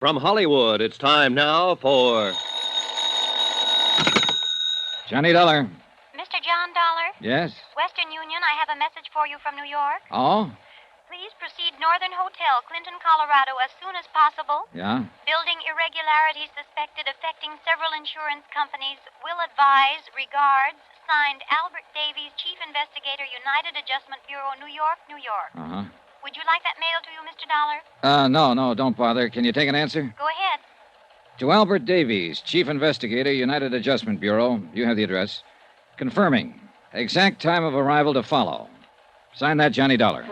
From Hollywood, it's time now for... Johnny Dollar. Mr. John Dollar? Yes? Western Union, I have a message for you from New York. Oh? Please proceed Northern Hotel, Clinton, Colorado, as soon as possible. Yeah? Building irregularities suspected affecting several insurance companies. Will advise. Regards. Signed, Albert Davies, Chief Investigator, United Adjustment Bureau, New York, New York. Uh-huh. Would you like that mailed to you, Mr. Dollar? No, don't bother. Can you take an answer? Go ahead. To Albert Davies, Chief Investigator, United Adjustment Bureau. You have the address. Confirming. Exact time of arrival to follow. Sign that, Johnny Dollar.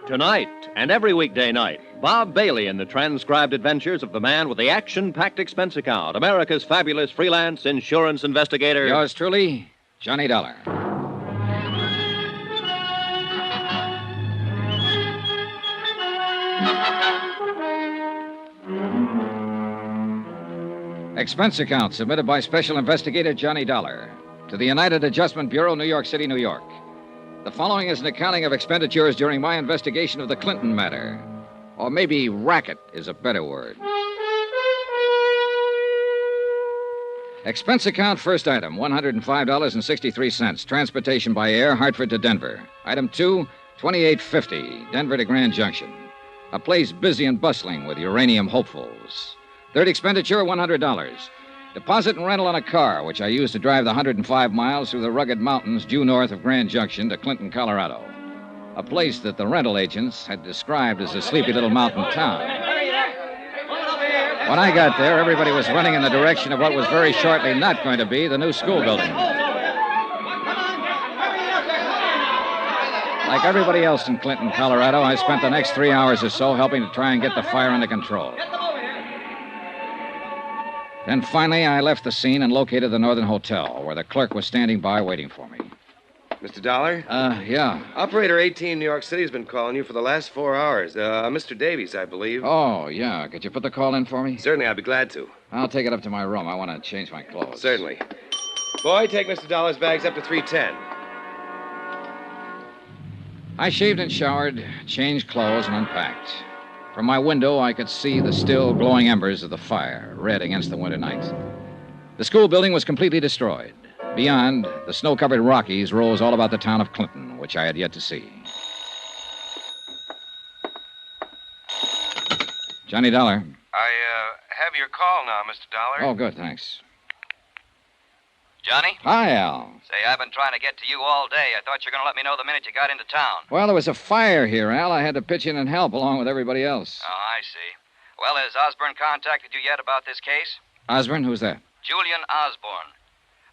Tonight and every weekday night, Bob Bailey in the transcribed adventures of the man with the action-packed expense account, America's fabulous freelance insurance investigator. Yours truly, Johnny Dollar. Expense account submitted by Special Investigator Johnny Dollar to the United Adjustment Bureau, New York City, New York. The following is an accounting of expenditures during my investigation of the Clinton matter. Or maybe racket is a better word. Expense account, first item, $105.63. Transportation by air, Hartford to Denver. Item 2, $28.50, Denver to Grand Junction. A place busy and bustling with uranium hopefuls. Third expenditure, $100. Deposit and rental on a car, which I used to drive the 105 miles through the rugged mountains due north of Grand Junction to Clinton, Colorado. A place that the rental agents had described as a sleepy little mountain town. When I got there, everybody was running in the direction of what was very shortly not going to be the new school building. Like everybody else in Clinton, Colorado, I spent the next 3 hours or so helping to try and get the fire under control. Then finally, I left the scene and located the Northern Hotel, where the clerk was standing by waiting for me. Mr. Dollar? Yeah. Operator 18 New York City has been calling you for the last 4 hours. Mr. Davies, I believe. Oh, yeah. Could you put the call in for me? Certainly, I'd be glad to. I'll take it up to my room. I want to change my clothes. Certainly. Boy, take Mr. Dollar's bags up to 310. I shaved and showered, changed clothes, and unpacked. From my window, I could see the still glowing embers of the fire, red against the winter night. The school building was completely destroyed. Beyond, the snow-covered Rockies rose all about the town of Clinton, which I had yet to see. Johnny Dollar. I have your call now, Mr. Dollar. Oh, good, thanks. Johnny? Hi, Al. Say, I've been trying to get to you all day. I thought you were going to let me know the minute you got into town. Well, there was a fire here, Al. I had to pitch in and help along with everybody else. Oh, I see. Well, has Osborne contacted you yet about this case? Osborne? Who's that? Julian Osborne.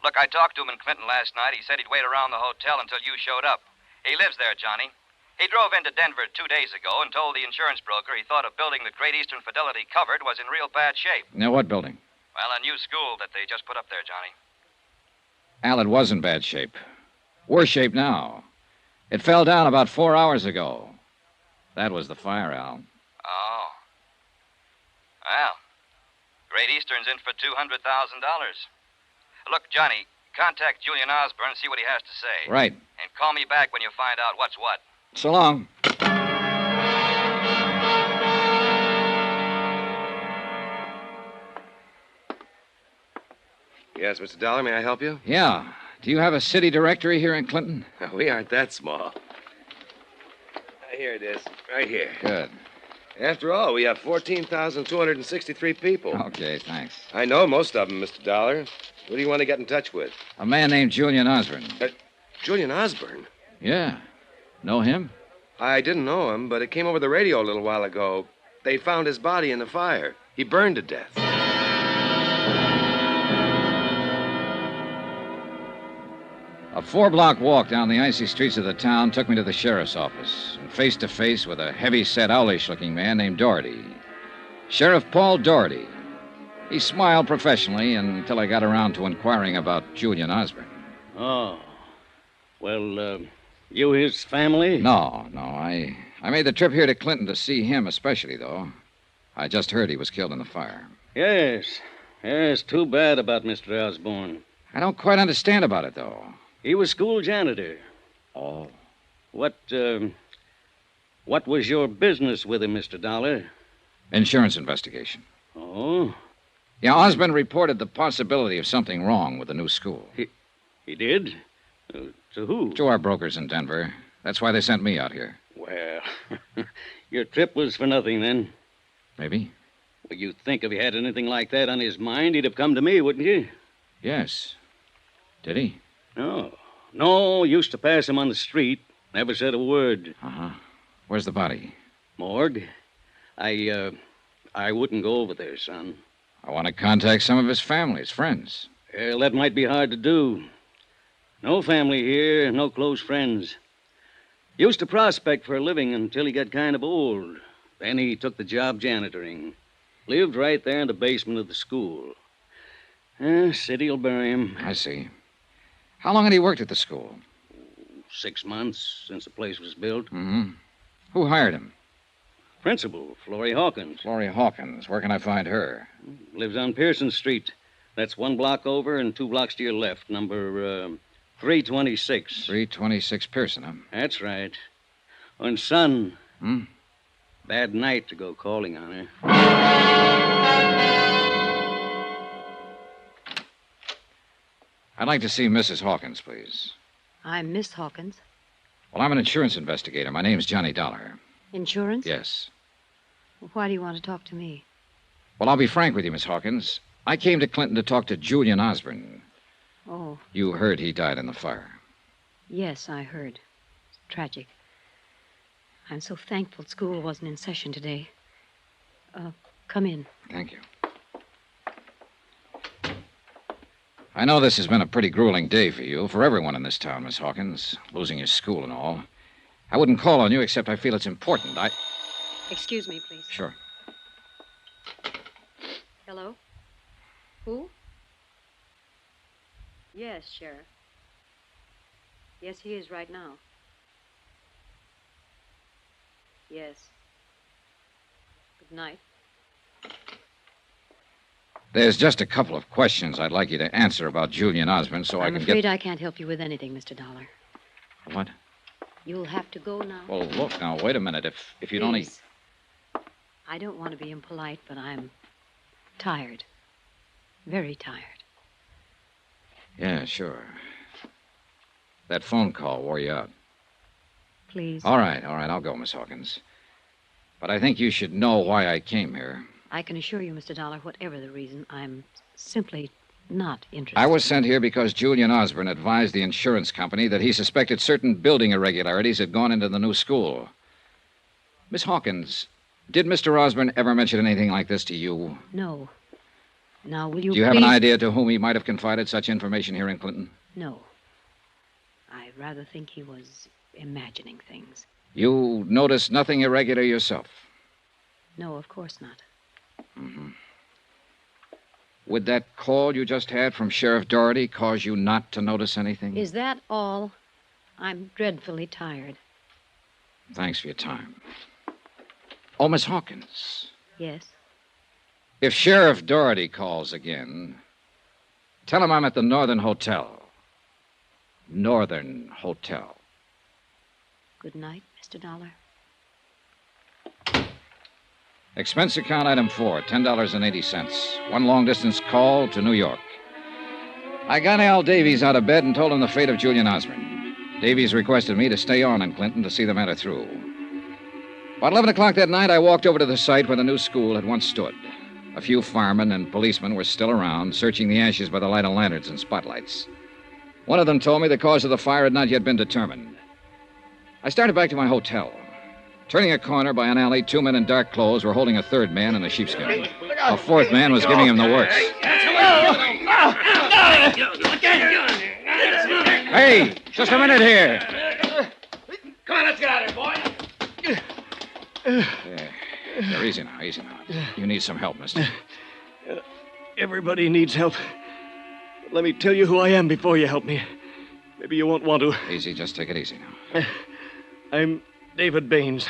Look, I talked to him in Clinton last night. He said he'd wait around the hotel until you showed up. He lives there, Johnny. He drove into Denver 2 days ago and told the insurance broker he thought a building that Great Eastern Fidelity covered was in real bad shape. Now, what building? Well, a new school that they just put up there, Johnny. Al, it was in bad shape. Worse shape now. It fell down about 4 hours ago. That was the fire, Al. Oh. Well, Great Eastern's in for $200,000. Look, Johnny, contact Julian Osborne and see what he has to say. Right. And call me back when you find out what's what. So long. Yes, Mr. Dollar, may I help you? Yeah. Do you have a city directory here in Clinton? We aren't that small. Here it is, right here. Good. After all, we have 14,263 people. Okay, thanks. I know most of them, Mr. Dollar. Who do you want to get in touch with? A man named Julian Osborne. Julian Osborne? Yeah. Know him? I didn't know him, but it came over the radio a little while ago. They found his body in the fire. He burned to death. A 4-block walk down the icy streets of the town took me to the sheriff's office, and face to face with a heavy-set, owlish-looking man named Doherty. Sheriff Paul Doherty. He smiled professionally until I got around to inquiring about Julian Osborne. Oh. Well, you his family? No. I made the trip here to Clinton to see him especially, though. I just heard he was killed in the fire. Yes. Yes, too bad about Mr. Osborne. I don't quite understand about it, though. He was school janitor. Oh. What was your business with him, Mr. Dollar? Insurance investigation. Oh, Yeah, Osborne reported the possibility of something wrong with the new school. he did? To who? To our brokers in Denver. That's why they sent me out here. Well, your trip was for nothing then. Maybe? Well, you'd think if he had anything like that on his mind, he'd have come to me, wouldn't you? Yes. Did he? No, used to pass him on the street. Never said a word. Uh-huh. Where's the body? Morgue? I wouldn't go over there, son. I want to contact some of his family, his friends. Well, that might be hard to do. No family here, no close friends. Used to prospect for a living until he got kind of old. Then he took the job janitoring. Lived right there in the basement of the school. City'll bury him. I see. How long had he worked at the school? 6 months since the place was built. Mm-hmm. Who hired him? Principal, Florrie Hawkins. Florrie Hawkins. Where can I find her? Lives on Pearson Street. That's 1 block over and 2 blocks to your left. Number 326. 326 Pearson, huh? That's right. And son, Hmm? bad night to go calling on her. I'd like to see Mrs. Hawkins, please. I'm Miss Hawkins. Well, I'm an insurance investigator. My name's Johnny Dollar. Insurance? Yes. Why do you want to talk to me? Well, I'll be frank with you, Miss Hawkins. I came to Clinton to talk to Julian Osborne. Oh, You heard he died in the fire. yes, I heard. It's tragic. I'm so thankful school wasn't in session today. Come in. Thank you. I know this has been a pretty grueling day for you, for everyone in this town, Miss Hawkins, losing your school and all. I wouldn't call on you except I feel it's important. Excuse me, please. Sure. Hello? Who? Yes, Sheriff. Yes, he is right now. Yes. Good night. There's just a couple of questions I'd like you to answer about Julian Osborne so I I'm can afraid get... I can't help you with anything, Mr. Dollar. What? You'll have to go now. Well, look, now, wait a minute. If you'd only... Please. I don't want to be impolite, but I'm tired. Very tired. Yeah, sure. That phone call wore you out. Please. All right, I'll go, Miss Hawkins. But I think you should know why I came here. I can assure you, Mr. Dollar, whatever the reason, I'm simply not interested. I was sent here because Julian Osborne advised the insurance company that he suspected certain building irregularities had gone into the new school. Miss Hawkins, did Mr. Osborne ever mention anything like this to you? No. Now, will you Do you have please... an idea to whom he might have confided such information here in Clinton? No. I rather think he was imagining things. You noticed nothing irregular yourself? No, of course not. Mm-hmm. Would that call you just had from Sheriff Doherty cause you not to notice anything? Is that all? I'm dreadfully tired. Thanks for your time. Oh, Miss Hawkins, Yes? if Sheriff Doherty calls again, tell him I'm at the Northern Hotel. Northern Hotel. Good night, Mr. Dollar. Expense account item 4, $10.80. 1 long-distance call to New York. I got Al Davies out of bed and told him the fate of Julian Osborne. Davies requested me to stay on in Clinton to see the matter through. About 11 o'clock that night, I walked over to the site where the new school had once stood. A few firemen and policemen were still around, searching the ashes by the light of lanterns and spotlights. One of them told me the cause of the fire had not yet been determined. I started back to my hotel. Turning a corner by an alley, 2 men in dark clothes were holding a third man in a sheepskin. A fourth man was giving him the works. Hey, just a minute here. Come on, let's get out of here, boy. There, easy now. You need some help, mister. Everybody needs help. Let me tell you who I am before you help me. Maybe you won't want to. Easy, just take it easy now. I'm David Baines.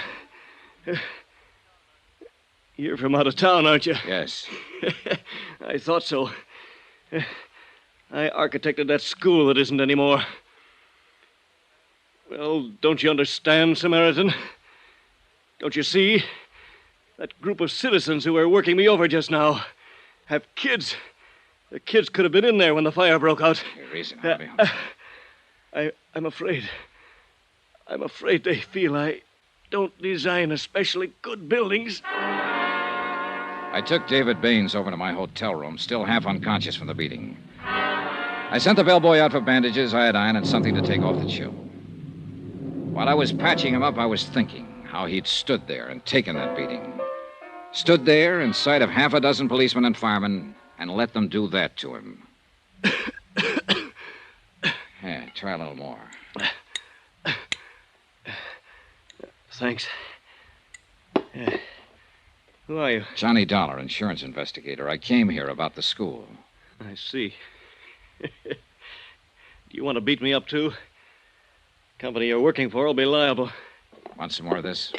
You're from out of town, aren't you? Yes. I thought so. I architected that school that isn't anymore. Well, don't you understand, Samaritan? Don't you see? That group of citizens who were working me over just now have kids. The kids could have been in there when the fire broke out. You're easy, I'm afraid. I'm afraid they feel I don't design especially good buildings. I took David Baines over to my hotel room, still half unconscious from the beating. I sent the bellboy out for bandages, iodine, and something to take off the chill. While I was patching him up, I was thinking how he'd stood there and taken that beating. Stood there in sight of half a dozen policemen and firemen and let them do that to him. Yeah, try a little more. Thanks. Who are you? Johnny Dollar, insurance investigator. I came here about the school. I see. Do you want to beat me up, too? Company you're working for will be liable. Want some more of this?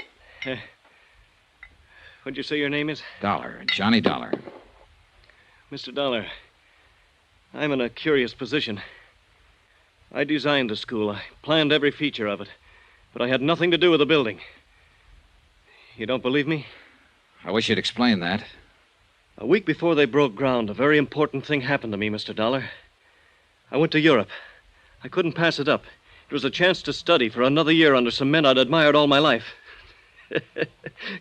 What'd you say your name is? Dollar. Johnny Dollar. Mr. Dollar, I'm in a curious position. I designed the school. I planned every feature of it. But I had nothing to do with the building. You don't believe me? I wish you'd explain that. A week before they broke ground, a very important thing happened to me, Mr. Dollar. I went to Europe. I couldn't pass it up. It was a chance to study for another year under some men I'd admired all my life.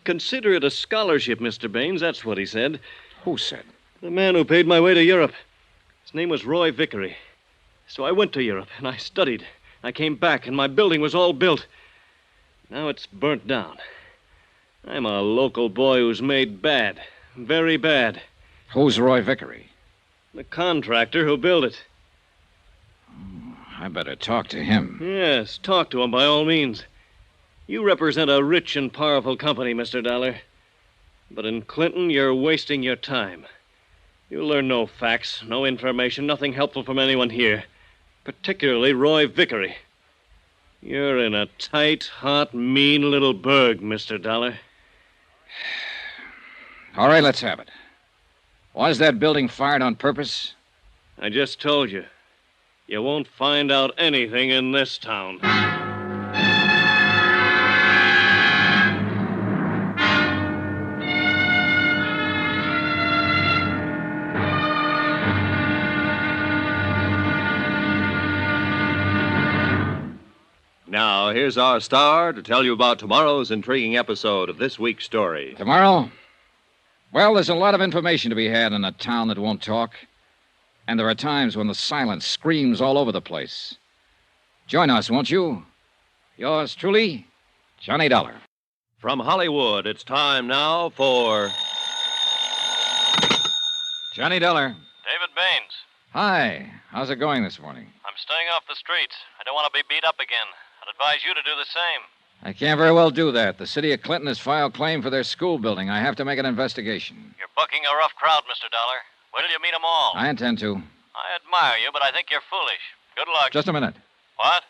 Consider it a scholarship, Mr. Baines. That's what he said. Who said? The man who paid my way to Europe. His name was Roy Vickery. So I went to Europe, and I studied. I came back, and my building was all built. Now it's burnt down. I'm a local boy who's made bad. Very bad. Who's Roy Vickery? The contractor who built it. I better talk to him. Yes, talk to him by all means. You represent a rich and powerful company, Mr. Dollar. But in Clinton, you're wasting your time. You'll learn no facts, no information, nothing helpful from anyone here. Particularly Roy Vickery. You're in a tight, hot, mean little burg, Mr. Dollar. All right, let's have it. Was that building fired on purpose? I just told you. You won't find out anything in this town. Now, here's our star to tell you about tomorrow's intriguing episode of this week's story. Tomorrow? Well, there's a lot of information to be had in a town that won't talk. And there are times when the silence screams all over the place. Join us, won't you? Yours truly, Johnny Dollar. From Hollywood, it's time now for... Johnny Dollar. David Baines. Hi. How's it going this morning? I'm staying off the streets. I don't want to be beat up again. I'd advise you to do the same. I can't very well do that. The city of Clinton has filed claim for their school building. I have to make an investigation. You're bucking a rough crowd, Mr. Dollar. Wait till you meet them all. I intend to. I admire you, but I think you're foolish. Good luck. Just a minute. What?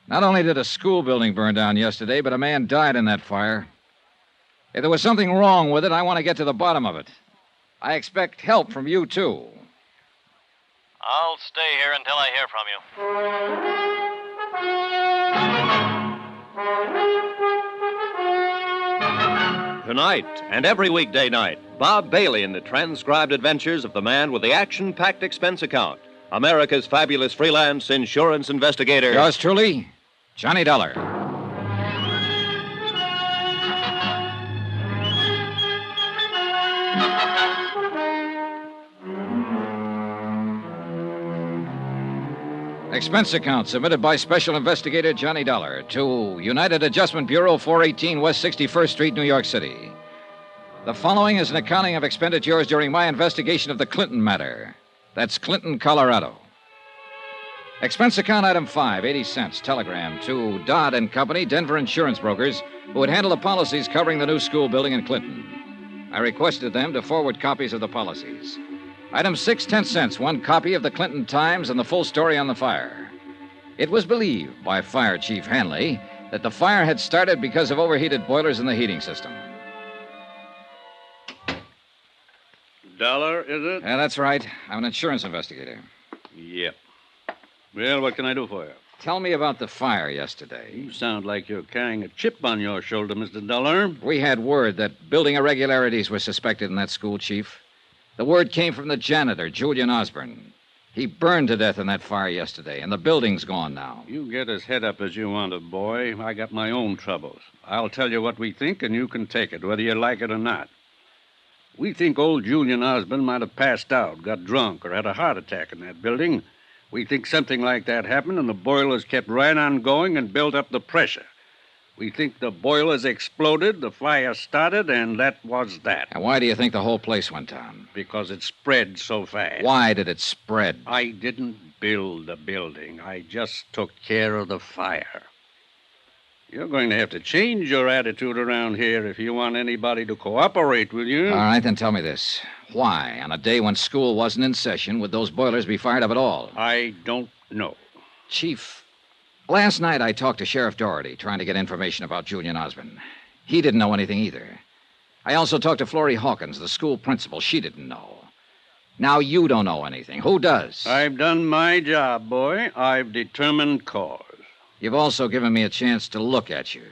Not only did a school building burn down yesterday, but a man died in that fire. If there was something wrong with it, I want to get to the bottom of it. I expect help from you, too. I'll stay here until I hear from you. Tonight and every weekday night, Bob Bailey in the transcribed adventures of the man with the action-packed expense account, America's fabulous freelance insurance investigator. Yours truly, Johnny Dollar. Expense account submitted by Special Investigator Johnny Dollar to United Adjustment Bureau, 418 West 61st Street, New York City. The following is an accounting of expenditures during my investigation of the Clinton matter. That's Clinton, Colorado. Expense account item 5, 80 cents, telegram to Dodd and Company, Denver insurance brokers, who would handle the policies covering the new school building in Clinton. I requested them to forward copies of the policies. Item 6, 10 cents, one copy of the Clinton Times and the full story on the fire. It was believed by Fire Chief Hanley that the fire had started because of overheated boilers in the heating system. Dollar, is it? Yeah, that's right. I'm an insurance investigator. Yep. Well, what can I do for you? Tell me about the fire yesterday. You sound like you're carrying a chip on your shoulder, Mr. Dollar. We had word that building irregularities were suspected in that school, Chief. The word came from the janitor, Julian Osborne. He burned to death in that fire yesterday, and the building's gone now. You get as head up as you want to, boy. I got my own troubles. I'll tell you what we think, and you can take it, whether you like it or not. We think old Julian Osborne might have passed out, got drunk, or had a heart attack in that building. We think something like that happened, and the boilers kept right on going and built up the pressure. We think the boilers exploded, the fire started, and that was that. And why do you think the whole place went down? Because it spread so fast. Why did it spread? I didn't build the building. I just took care of the fire. You're going to have to change your attitude around here if you want anybody to cooperate with you. All right, then tell me this. Why, on a day when school wasn't in session, would those boilers be fired up at all? I don't know. Chief, last night I talked to Sheriff Doherty, trying to get information about Julian Osborne. He didn't know anything either. I also talked to Florrie Hawkins, the school principal. She didn't know. Now you don't know anything. Who does? I've done my job, boy. I've determined cause. You've also given me a chance to look at you,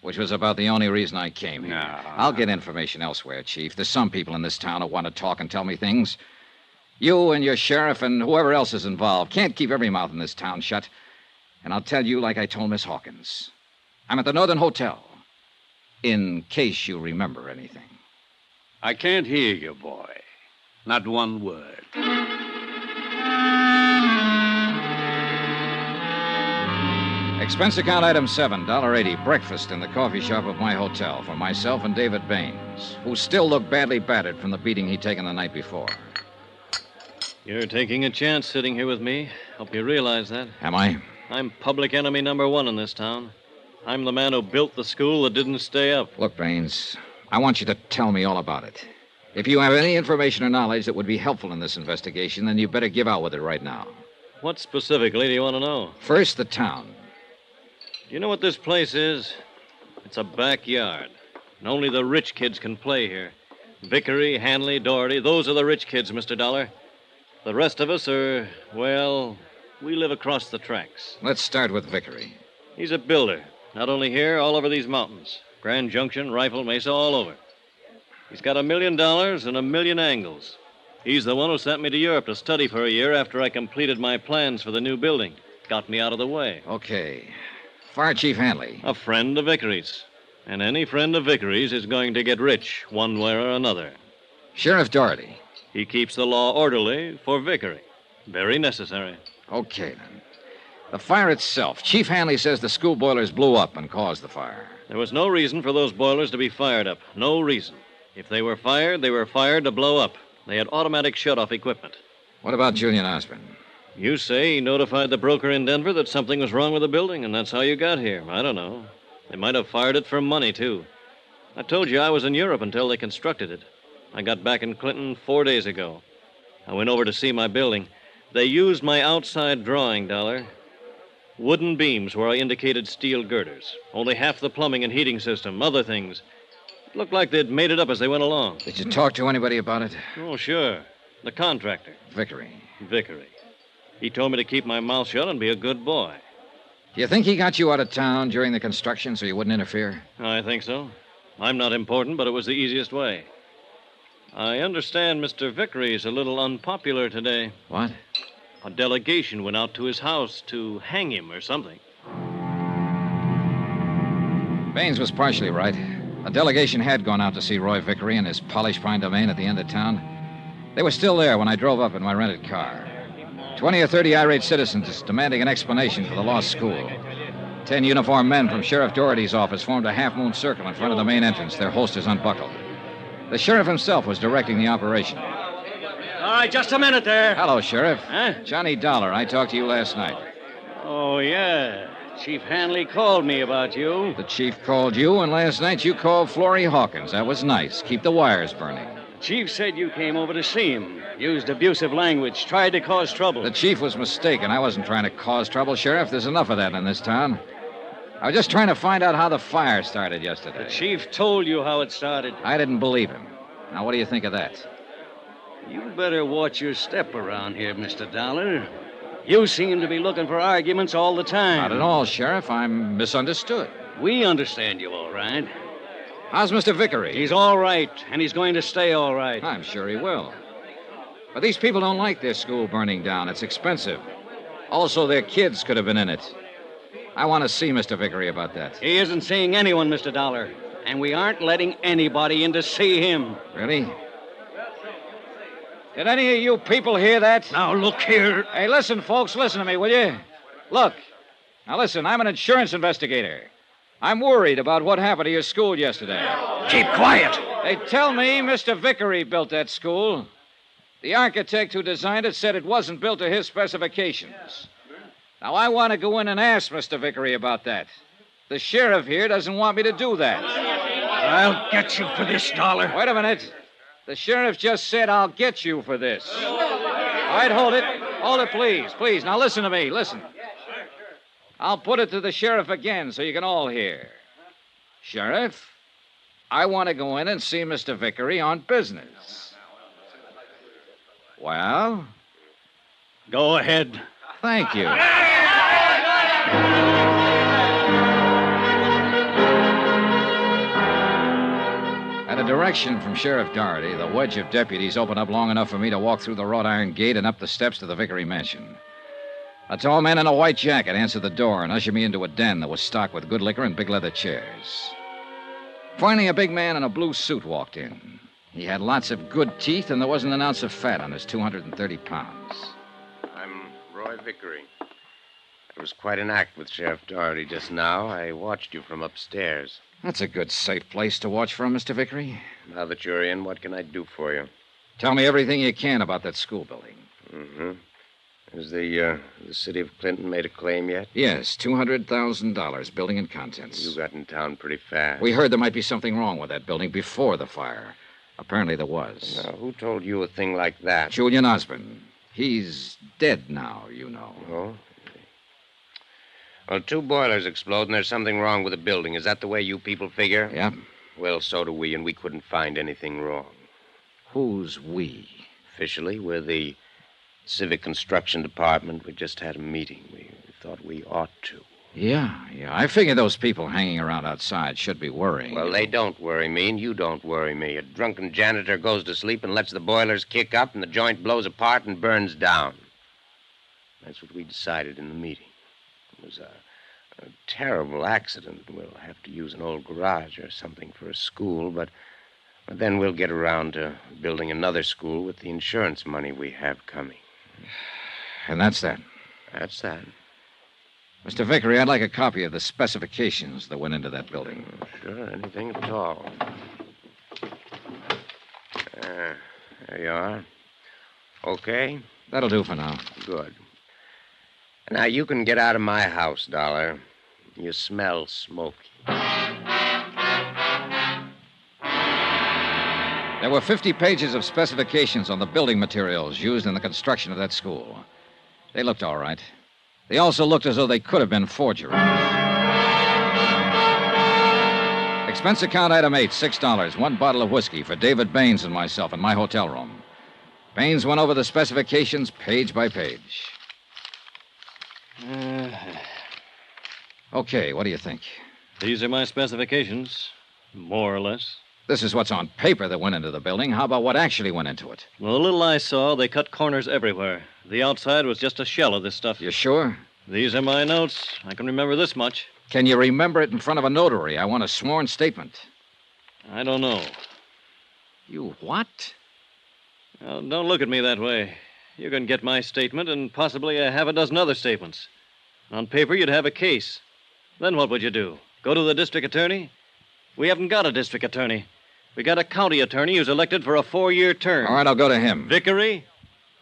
which was about the only reason I came here. I'll get information elsewhere, Chief. There's some people in this town who want to talk and tell me things. You and your sheriff and whoever else is involved can't keep every mouth in this town shut. And I'll tell you like I told Miss Hawkins. I'm at the Northern Hotel, in case you remember anything. I can't hear you, boy. Not one word. Expense account item 7, $1.80, breakfast in the coffee shop of my hotel for myself and David Baines, who still looked badly battered from the beating he'd taken the night before. You're taking a chance sitting here with me. Hope you realize that. Am I? I'm public enemy number 1 in this town. I'm the man who built the school that didn't stay up. Look, Baines, I want you to tell me all about it. If you have any information or knowledge that would be helpful in this investigation, then you better give out with it right now. What specifically do you want to know? First, the town. You know what this place is? It's a backyard. And only the rich kids can play here. Vickery, Hanley, Doherty, those are the rich kids, Mr. Dollar. The rest of us are, well, we live across the tracks. Let's start with Vickery. He's a builder. Not only here, all over these mountains. Grand Junction, Rifle Mesa, all over. He's got $1 million and 1,000,000 angles. He's the one who sent me to Europe to study for a year after I completed my plans for the new building. Got me out of the way. Okay. Fire Chief Hanley. A friend of Vickery's. And any friend of Vickery's is going to get rich, one way or another. Sheriff Doherty. He keeps the law orderly for Vickery. Very necessary. Okay, then. The fire itself. Chief Hanley says the school boilers blew up and caused the fire. There was no reason for those boilers to be fired up. No reason. If they were fired to blow up. They had automatic shut-off equipment. What about Julian Osborne? You say he notified the broker in Denver that something was wrong with the building, and that's how you got here. I don't know. They might have fired it for money, too. I told you I was in Europe until they constructed it. I got back in Clinton 4 days ago. I went over to see my building. They used my outside drawing, Dollar. Wooden beams where I indicated steel girders. Only half the plumbing and heating system, other things. It looked like they'd made it up as they went along. Did you talk to anybody about it? Oh, sure. The contractor. Vickery. Vickery. He told me to keep my mouth shut and be a good boy. Do you think he got you out of town during the construction so you wouldn't interfere? I think so. I'm not important, but it was the easiest way. I understand Mr. Vickery's a little unpopular today. What? A delegation went out to his house to hang him or something. Baines was partially right. A delegation had gone out to see Roy Vickery in his polished pine domain at the end of town. They were still there when I drove up in my rented car. 20 or 30 irate citizens demanding an explanation for the lost school. 10 uniformed men from Sheriff Doherty's office formed a half-moon circle in front of the main entrance, their holsters unbuckled. The sheriff himself was directing the operation. All right, just a minute there. Hello, Sheriff. Huh? Johnny Dollar. I talked to you last night. Oh, yeah. Chief Hanley called me about you. The chief called you, and last night you called Florrie Hawkins. That was nice. Keep the wires burning. Chief said you came over to see him. Used abusive language. Tried to cause trouble. The chief was mistaken. I wasn't trying to cause trouble, Sheriff. There's enough of that in this town. I was just trying to find out how the fire started yesterday. The chief told you how it started. I didn't believe him. Now, what do you think of that? You better watch your step around here, Mr. Dollar. You seem to be looking for arguments all the time. Not at all, Sheriff. I'm misunderstood. We understand you all right. How's Mr. Vickery? He's all right, and he's going to stay all right. I'm sure he will. But these people don't like their school burning down. It's expensive. Also, their kids could have been in it. I want to see Mr. Vickery about that. He isn't seeing anyone, Mr. Dollar. And we aren't letting anybody in to see him. Really? Did any of you people hear that? Now, look here. Hey, listen, folks. Listen to me, will you? Look. Now, listen. I'm an insurance investigator. I'm worried about what happened to your school yesterday. Keep quiet. They tell me Mr. Vickery built that school. The architect who designed it said it wasn't built to his specifications. Now, I want to go in and ask Mr. Vickery about that. The sheriff here doesn't want me to do that. I'll get you for this, Dollar. Wait a minute. The sheriff just said I'll get you for this. All right, hold it. Hold it, please. Please. Now, listen to me. Listen. I'll put it to the sheriff again so you can all hear. Sheriff, I want to go in and see Mr. Vickery on business. Well? Go ahead. Thank you. At a direction from Sheriff Doherty, the wedge of deputies opened up long enough for me to walk through the wrought iron gate and up the steps to the Vickery mansion. A tall man in a white jacket answered the door and ushered me into a den that was stocked with good liquor and big leather chairs. Finally, a big man in a blue suit walked in. He had lots of good teeth, and there wasn't an ounce of fat on his 230 pounds. I'm Roy Vickery. It was quite an act with Sheriff Doherty just now. I watched you from upstairs. That's a good, safe place to watch from, Mr. Vickery. Now that you're in, what can I do for you? Tell me everything you can about that school building. Mm-hmm. Has the city of Clinton made a claim yet? Yes, $200,000, building and contents. You got in town pretty fast. We heard there might be something wrong with that building before the fire. Apparently there was. Now, who told you a thing like that? Julian Osborne. He's dead now, you know. Oh? Well, 2 boilers explode, and there's something wrong with the building. Is that the way you people figure? Yeah. Well, so do we, and we couldn't find anything wrong. Who's we? Officially, we're the Civic Construction Department. We just had a meeting. We thought we ought to. Yeah. I figure those people hanging around outside should be worrying. Well, they don't worry me, and you don't worry me. A drunken janitor goes to sleep and lets the boilers kick up, and the joint blows apart and burns down. That's what we decided in the meeting. It was a terrible accident. We'll have to use an old garage or something for a school, but then we'll get around to building another school with the insurance money we have coming. And that's that? That's that. Mr. Vickery, I'd like a copy of the specifications that went into that building. Sure, anything at all. There you are. Okay? That'll do for now. Good. Now, you can get out of my house, Dollar. You smell smoky. There were 50 pages of specifications on the building materials used in the construction of that school. They looked all right. They also looked as though they could have been forgeries. Expense account item 8, $6. 1 bottle of whiskey for David Baines and myself in my hotel room. Baines went over the specifications page by page. Okay, what do you think? These are my specifications, more or less. This is what's on paper that went into the building. How about what actually went into it? Well, the little I saw, they cut corners everywhere. The outside was just a shell of this stuff. You sure? These are my notes. I can remember this much. Can you remember it in front of a notary? I want a sworn statement. I don't know. You what? Well, don't look at me that way. You can get my statement and possibly a half a dozen other statements. On paper, you'd have a case. Then what would you do? Go to the district attorney? We haven't got a district attorney. We got a county attorney who's elected for a 4-year term. All right, I'll go to him. Vickery?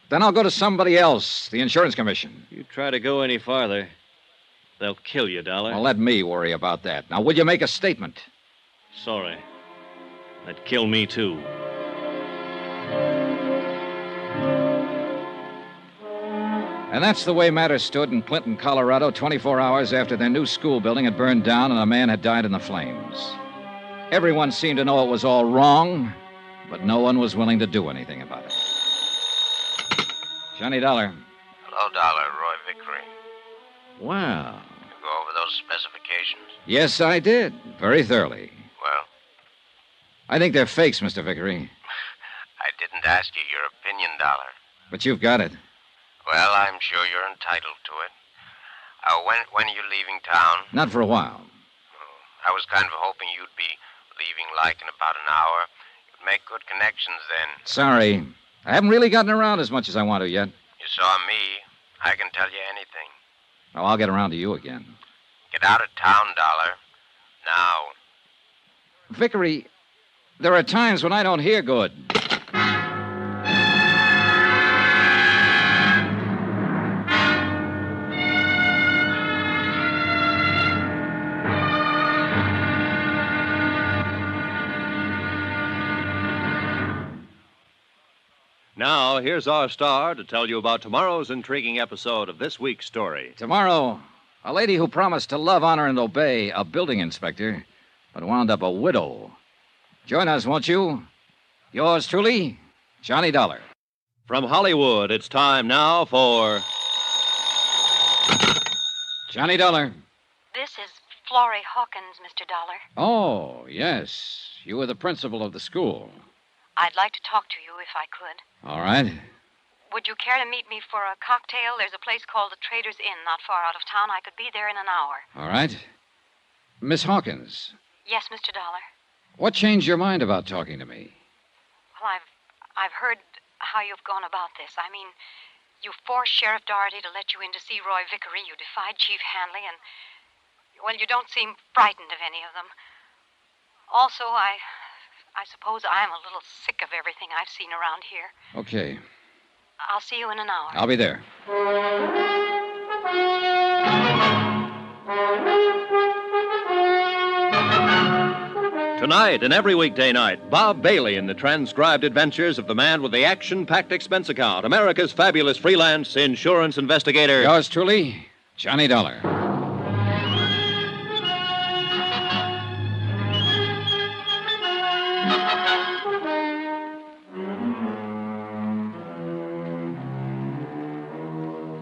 Then I'll go to somebody else, the insurance commission. You try to go any farther, they'll kill you, Dollar. Well, let me worry about that. Now, will you make a statement? Sorry. That'd kill me, too. And that's the way matters stood in Clinton, Colorado, 24 hours after their new school building had burned down and a man had died in the flames. Everyone seemed to know it was all wrong, but no one was willing to do anything about it. Johnny Dollar. Hello, Dollar. Roy Vickery. Well, You go over those specifications? yes, I did. Very thoroughly. Well, I think they're fakes, Mr. Vickery. I didn't ask you your opinion, Dollar. But you've got it. Well, I'm sure you're entitled to it. When are you leaving town? Not for a while. I was kind of hoping you'd be leaving like in about an hour. You'd make good connections then. Sorry. I haven't really gotten around as much as I want to yet. You saw me. I can tell you anything. Oh, I'll get around to you again. Get out of town, Dollar. Now. Vickery, there are times when I don't hear good. Now, here's our star to tell you about tomorrow's intriguing episode of this week's story. Tomorrow, a lady who promised to love, honor, and obey a building inspector, but wound up a widow. Join us, won't you? Yours truly, Johnny Dollar. From Hollywood, it's time now for Johnny Dollar. This is Florrie Hawkins, Mr. Dollar. Oh, yes. You were the principal of the school. I'd like to talk to you if I could. All right. Would you care to meet me for a cocktail? There's a place called the Trader's Inn not far out of town. I could be there in an hour. All right. Miss Hawkins, Yes, Mr. Dollar. what changed your mind about talking to me? Well, I've heard how you've gone about this. I mean, you forced Sheriff Doherty to let you in to see Roy Vickery. You defied Chief Hanley, and, well, you don't seem frightened of any of them. Also, I suppose I'm a little sick of everything I've seen around here. Okay. I'll see you in an hour. I'll be there. Tonight and every weekday night, Bob Bailey in the transcribed adventures of the man with the action-packed expense account, America's fabulous freelance insurance investigator. Yours truly, Johnny Dollar.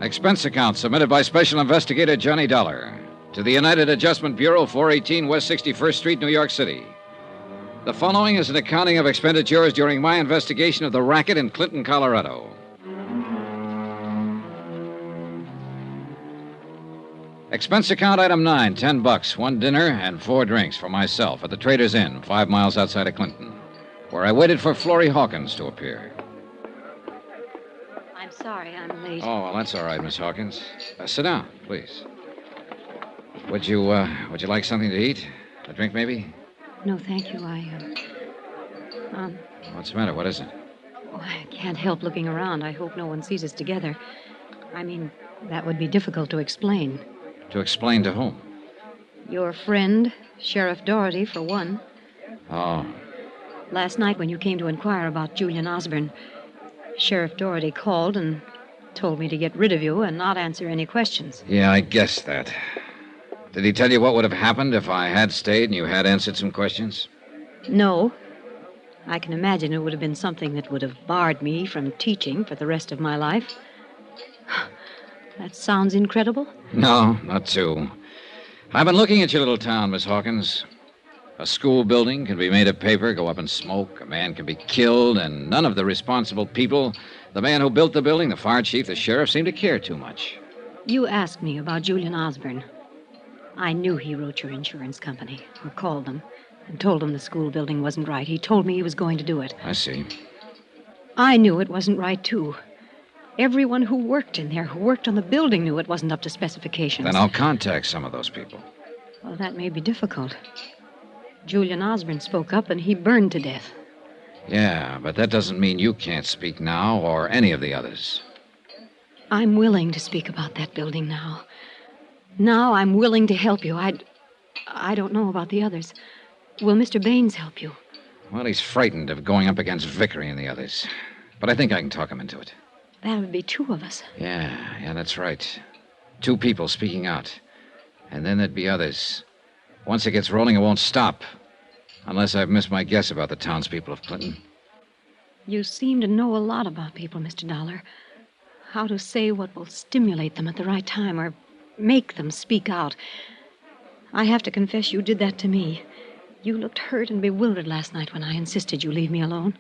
Expense account submitted by Special Investigator Johnny Dollar to the United Adjustment Bureau, 418 West 61st Street, New York City. The following is an accounting of expenditures during my investigation of the racket in Clinton, Colorado. Expense account item 9, $10, one dinner and 4 drinks for myself at the Trader's Inn, 5 miles outside of Clinton, where I waited for Florrie Hawkins to appear. I'm sorry I'm late. Oh, well, that's all right, Miss Hawkins. Sit down, please. Would you like something to eat? A drink, maybe? No, thank you. What's the matter? What is it? Oh, I can't help looking around. I hope no one sees us together. I mean, that would be difficult to explain. To explain to whom? Your friend, Sheriff Doherty, for one. Oh, Last night when you came to inquire about Julian Osborne, Sheriff Doherty called and told me to get rid of you and not answer any questions. yeah, I guessed that. Did he tell you what would have happened if I had stayed and you had answered some questions? No. I can imagine it would have been something that would have barred me from teaching for the rest of my life. That sounds incredible. No, not too. I've been looking at your little town, Miss Hawkins. A school building can be made of paper, go up in smoke, a man can be killed, and none of the responsible people, the man who built the building, the fire chief, the sheriff, seem to care too much. You asked me about Julian Osborne. I knew he wrote your insurance company, or called them, and told them the school building wasn't right. He told me he was going to do it. I see. I knew it wasn't right, too. Everyone who worked in there, who worked on the building, knew it wasn't up to specifications. Then I'll contact some of those people. Well, that may be difficult. Julian Osborne spoke up, and he burned to death. Yeah, but that doesn't mean you can't speak now or any of the others. I'm willing to speak about that building now. Now I'm willing to help you. I don't know about the others. Will Mr. Baines help you? Well, he's frightened of going up against Vickery and the others. But I think I can talk him into it. That would be 2 of us. Yeah, that's right. 2 people speaking out. And then there'd be others. Once it gets rolling, it won't stop. Unless I've missed my guess about the townspeople of Clinton. You seem to know a lot about people, Mr. Dollar. how to say what will stimulate them at the right time or make them speak out. I have to confess you did that to me. You looked hurt and bewildered last night when I insisted you leave me alone.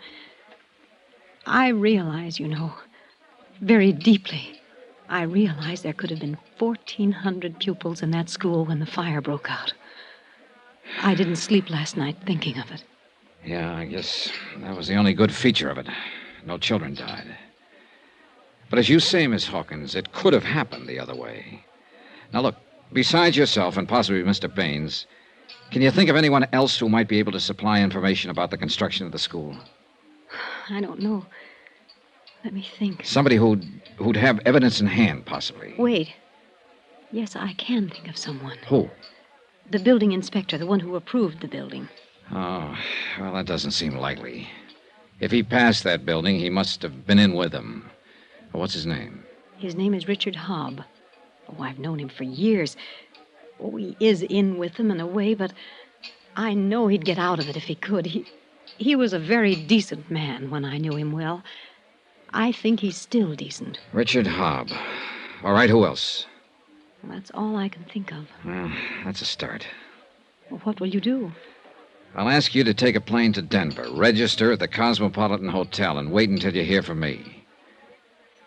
I realize, very deeply, I realize there could have been 1,400 pupils in that school when the fire broke out. I didn't sleep last night thinking of it. Yeah, I guess that was the only good feature of it. No children died. But as you say, Miss Hawkins, it could have happened the other way. Now, look, besides yourself and possibly Mr. Baines, can you think of anyone else who might be able to supply information about the construction of the school? I don't know. Let me think. Somebody who'd have evidence in hand, possibly. Wait. Yes, I can think of someone. Who? The building inspector, the one who approved the building. Oh, well, that doesn't seem likely. If he passed that building, he must have been in with them. What's his name? His name is Richard Hobb. Oh, I've known him for years. Oh, he is in with them in a way, but I know he'd get out of it if he could. He was a very decent man when I knew him well. I think he's still decent. Richard Hobb. All right, who else? Well, that's all I can think of. Well, that's a start. Well, what will you do? I'll ask you to take a plane to Denver, register at the Cosmopolitan Hotel, and wait until you hear from me.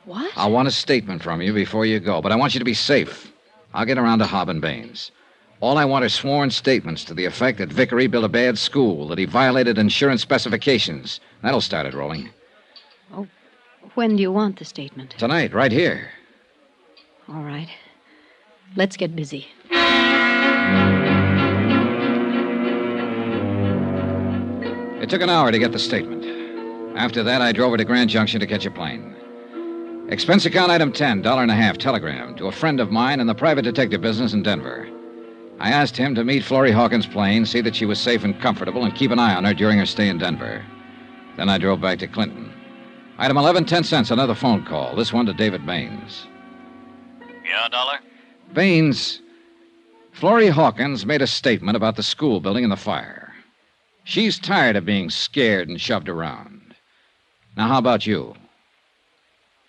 What? I'll want a statement from you before you go, but I want you to be safe. I'll get around to Hobb and Baines. All I want are sworn statements to the effect that Vickery built a bad school, that he violated insurance specifications. That'll start it rolling. Oh, when do you want the statement? Tonight, right here. All right. Let's get busy. It took an hour to get the statement. After that, I drove her to Grand Junction to catch a plane. Expense account item 10, $1.50, telegram to a friend of mine in the private detective business in Denver. I asked him to meet Florrie Hawkins' plane, see that she was safe and comfortable, and keep an eye on her during her stay in Denver. Then I drove back to Clinton. Item 11, 10 cents, another phone call. This one to David Baines. Yeah, Dollar? Baines, Florrie Hawkins made a statement about the school building and the fire. She's tired of being scared and shoved around. Now, how about you?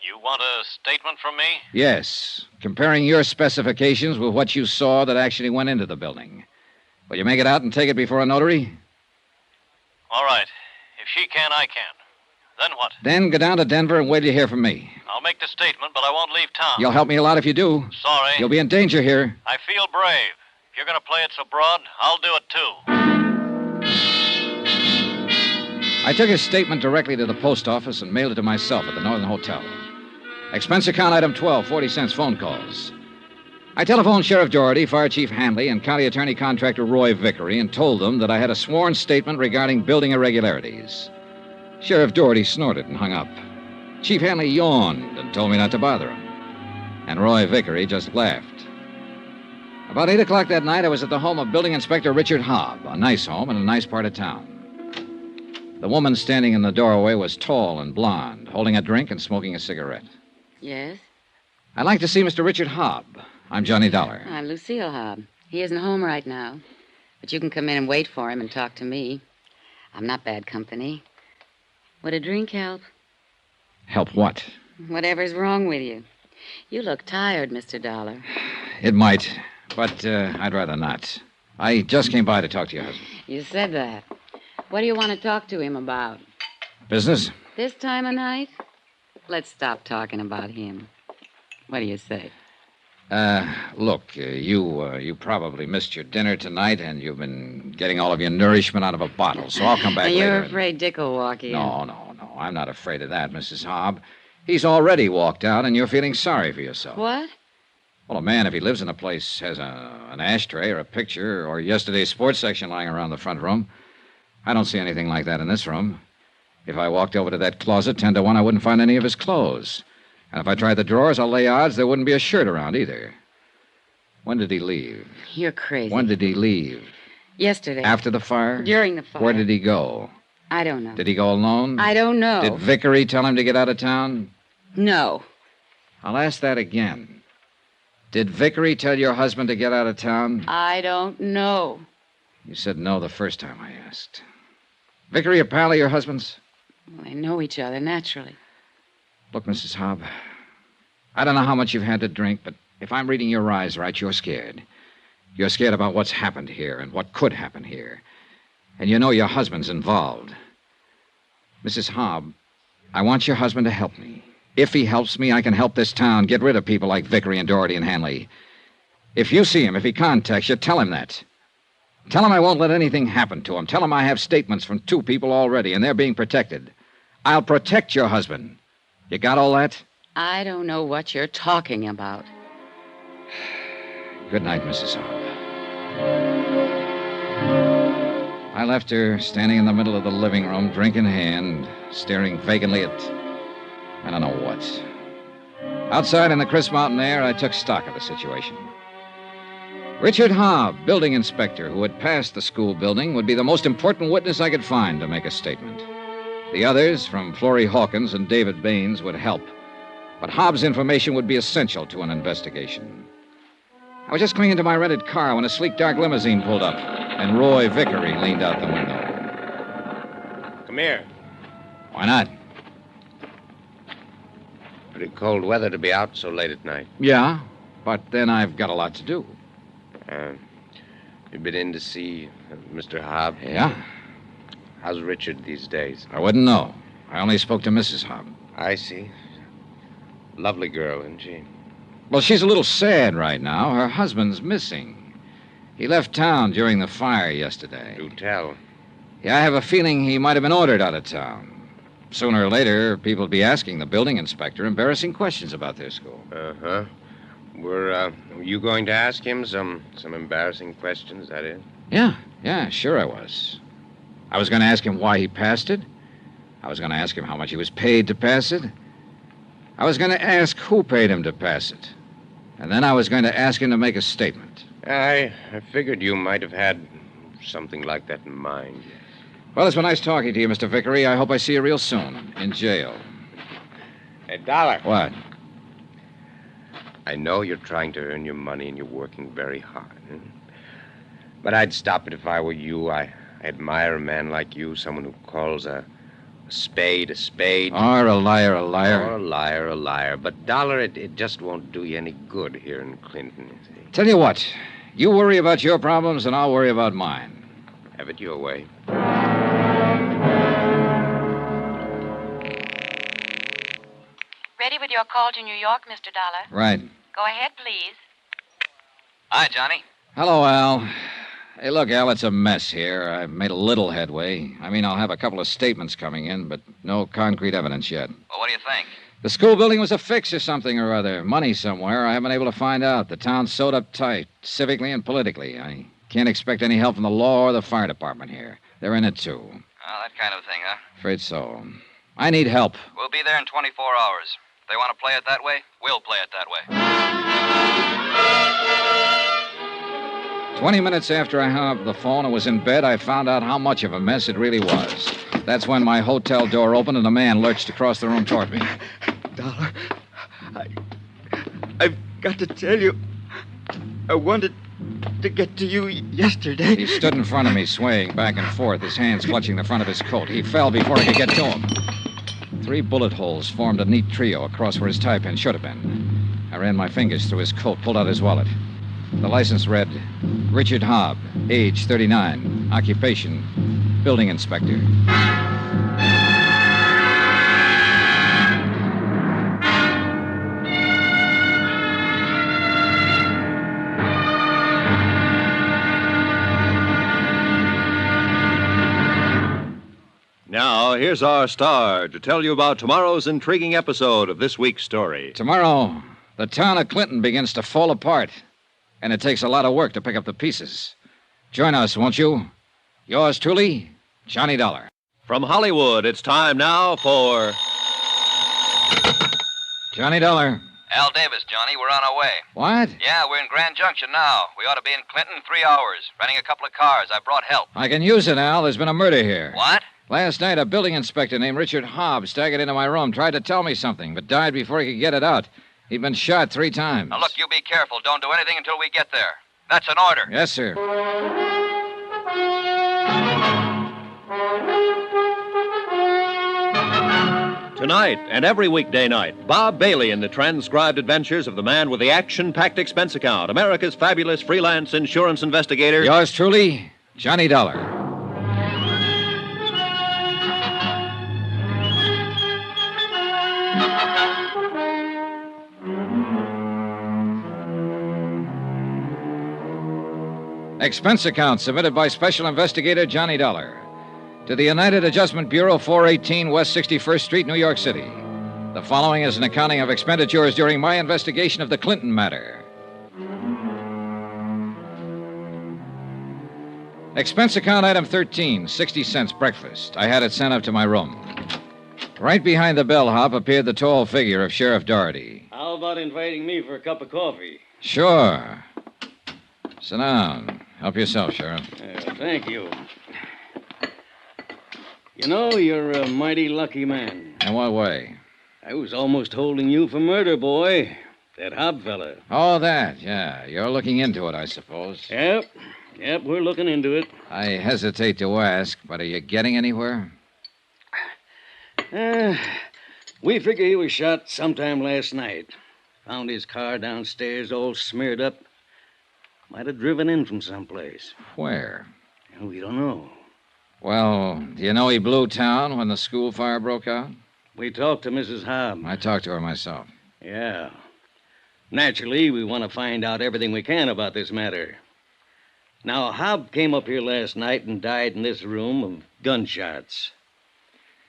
You want a statement from me? Yes, comparing your specifications with what you saw that actually went into the building. Will you make it out and take it before a notary? All right. If she can, I can. Then what? Then go down to Denver and wait to hear from me. I'll make the statement, but I won't leave town. You'll help me a lot if you do. Sorry. You'll be in danger here. I feel brave. If you're going to play it so broad, I'll do it too. I took his statement directly to the post office and mailed it to myself at the Northern Hotel. Expense account item 12, 40 cents phone calls. I telephoned Sheriff Doherty, Fire Chief Hanley, and County Attorney Contractor Roy Vickery and told them that I had a sworn statement regarding building irregularities. Sheriff Doherty snorted and hung up. Chief Hanley yawned and told me not to bother him. And Roy Vickery just laughed. About 8 o'clock that night, I was at the home of Building Inspector Richard Hobb, a nice home in a nice part of town. The woman standing in the doorway was tall and blonde, holding a drink and smoking a cigarette. Yes? I'd like to see Mr. Richard Hobb. I'm Johnny Dollar. I'm Lucille Hobb. He isn't home right now. But you can come in and wait for him and talk to me. I'm not bad company. Would a drink help? Help what? Whatever's wrong with you. You look tired, Mr. Dollar. It might, but I'd rather not. I just came by to talk to your husband. You said that. What do you want to talk to him about? Business? This time of night? Let's stop talking about him. What do you say? Look, you probably missed your dinner tonight, and you've been getting all of your nourishment out of a bottle, so I'll come back later. You're afraid Dick will walk in. No. I'm not afraid of that, Mrs. Hobb. He's already walked out, and you're feeling sorry for yourself. What? Well, a man, if he lives in a place, has an ashtray or a picture or yesterday's sports section lying around the front room. I don't see anything like that in this room. If I walked over to that closet 10 to 1, I wouldn't find any of his clothes. And if I tried the drawers, I'll lay odds there wouldn't be a shirt around either. When did he leave? You're crazy. When did he leave? Yesterday. After the fire? During the fire. Where did he go? I don't know. Did he go alone? I don't know. Did Vickery tell him to get out of town? No. I'll ask that again. Did Vickery tell your husband to get out of town? I don't know. You said no the first time I asked. Vickery a pal of your husband's? Well, they know each other, naturally. Look, Mrs. Hobb, I don't know how much you've had to drink, but if I'm reading your eyes right, you're scared. You're scared about what's happened here and what could happen here. And you know your husband's involved. Mrs. Hobb, I want your husband to help me. If he helps me, I can help this town get rid of people like Vickery and Doherty and Hanley. If you see him, if he contacts you, tell him that. Tell him I won't let anything happen to him. Tell him I have statements from 2 people already, and they're being protected. I'll protect your husband. You got all that? I don't know what you're talking about. Good night, Mrs. Hobb. I left her standing in the middle of the living room, drink in hand, staring vacantly at I don't know what. Outside in the crisp mountain air, I took stock of the situation. Richard Hobb, building inspector, who had passed the school building, would be the most important witness I could find to make a statement. The others, from Florrie Hawkins and David Baines, would help. But Hobbs' information would be essential to an investigation. I was just clinging to my rented car when a sleek, dark limousine pulled up, and Roy Vickery leaned out the window. Come here. Why not? Pretty cold weather to be out so late at night. Yeah, but then I've got a lot to do. You've been in to see Mr. Hobb? Yeah? How's Richard these days? I wouldn't know. I only spoke to Mrs. Hobb. I see. Lovely girl, isn't she? Well, she's a little sad right now. Her husband's missing. He left town during the fire yesterday. Do tell. Yeah, I have a feeling he might have been ordered out of town. Sooner or later, people will be asking the building inspector embarrassing questions about their school. Uh-huh. Were you going to ask him some embarrassing questions, that is? Yeah, sure I was. I was going to ask him why he passed it. I was going to ask him how much he was paid to pass it. I was going to ask who paid him to pass it. And then I was going to ask him to make a statement. I figured you might have had something like that in mind. Well, it's been nice talking to you, Mr. Vickery. I hope I see you real soon. In jail. Hey, Dollar. What? I know you're trying to earn your money and you're working very hard. But I'd stop it if I were you. I admire a man like you, someone who calls a spade a spade. Or a liar a liar. Or a liar a liar. But, Dollar, it just won't do you any good here in Clinton, you see. Tell you what, you worry about your problems and I'll worry about mine. Have it your way. Ready with your call to New York, Mr. Dollar? Right. Go ahead, please. Hi, Johnny. Hello, Al. Hey, look, Al, it's a mess here. I've made a little headway. I mean, I'll have a couple of statements coming in, but no concrete evidence yet. Well, what do you think? The school building was a fix or something or other. Money somewhere. I haven't been able to find out. The town's sewed up tight, civically and politically. I can't expect any help from the law or the fire department here. They're in it, too. Oh, that kind of thing, huh? Afraid so. I need help. We'll be there in 24 hours. If they want to play it that way, we'll play it that way. 20 minutes after I hung up the phone and was in bed, I found out how much of a mess it really was. That's when my hotel door opened and a man lurched across the room toward me. Dollar, I've got to tell you, I wanted to get to you yesterday. He stood in front of me, swaying back and forth, his hands clutching the front of his coat. He fell before I could get to him. 3 bullet holes formed a neat trio across where his tie pin should have been. I ran my fingers through his coat, pulled out his wallet. The license read, Richard Hobb, age 39, occupation, building inspector. Now, here's our star to tell you about tomorrow's intriguing episode of this week's story. Tomorrow, the town of Clinton begins to fall apart, and it takes a lot of work to pick up the pieces. Join us, won't you? Yours truly, Johnny Dollar. From Hollywood, it's time now for... Johnny Dollar. Al Davis, Johnny, we're on our way. What? Yeah, we're in Grand Junction now. We ought to be in Clinton in 3 hours. Renting a couple of cars. I brought help. I can use it, Al. There's been a murder here. What? Last night, a building inspector named Richard Hobb staggered into my room, tried to tell me something, but died before he could get it out. He'd been shot 3 times. Now, look, you be careful. Don't do anything until we get there. That's an order. Yes, sir. Tonight and every weekday night, Bob Bailey in the transcribed adventures of the man with the action-packed expense account, America's fabulous freelance insurance investigator. Yours truly, Johnny Dollar. Expense account submitted by Special Investigator Johnny Dollar to the United Adjustment Bureau, 418 West 61st Street, New York City. The following is an accounting of expenditures during my investigation of the Clinton matter. Expense account item 13, 60 cents breakfast. I had it sent up to my room. Right behind the bellhop appeared the tall figure of Sheriff Doherty. How about inviting me for a cup of coffee? Sure. Sit down. Help yourself, Sheriff. Thank you. You know, you're a mighty lucky man. In what way? I was almost holding you for murder, boy. That Hobb fella. Oh, that, yeah. You're looking into it, I suppose. Yep, we're looking into it. I hesitate to ask, but are you getting anywhere? We figure he was shot sometime last night. Found his car downstairs all smeared up. Might have driven in from someplace. Where? We don't know. Well, do you know he blew town when the school fire broke out? We talked to Mrs. Hobb. I talked to her myself. Yeah. Naturally, we want to find out everything we can about this matter. Now, Hobb came up here last night and died in this room of gunshots.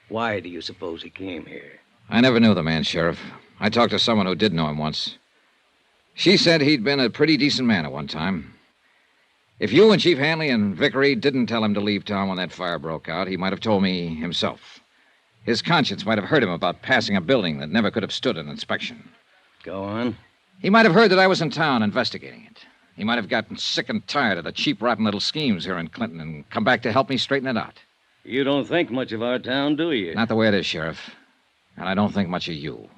Why do you suppose he came here? I never knew the man, Sheriff. I talked to someone who did know him once. She said he'd been a pretty decent man at one time. If you and Chief Hanley and Vickery didn't tell him to leave town when that fire broke out, he might have told me himself. His conscience might have hurt him about passing a building that never could have stood an inspection. Go on. He might have heard that I was in town investigating it. He might have gotten sick and tired of the cheap, rotten little schemes here in Clinton and come back to help me straighten it out. You don't think much of our town, do you? Not the way it is, Sheriff. And I don't think much of you.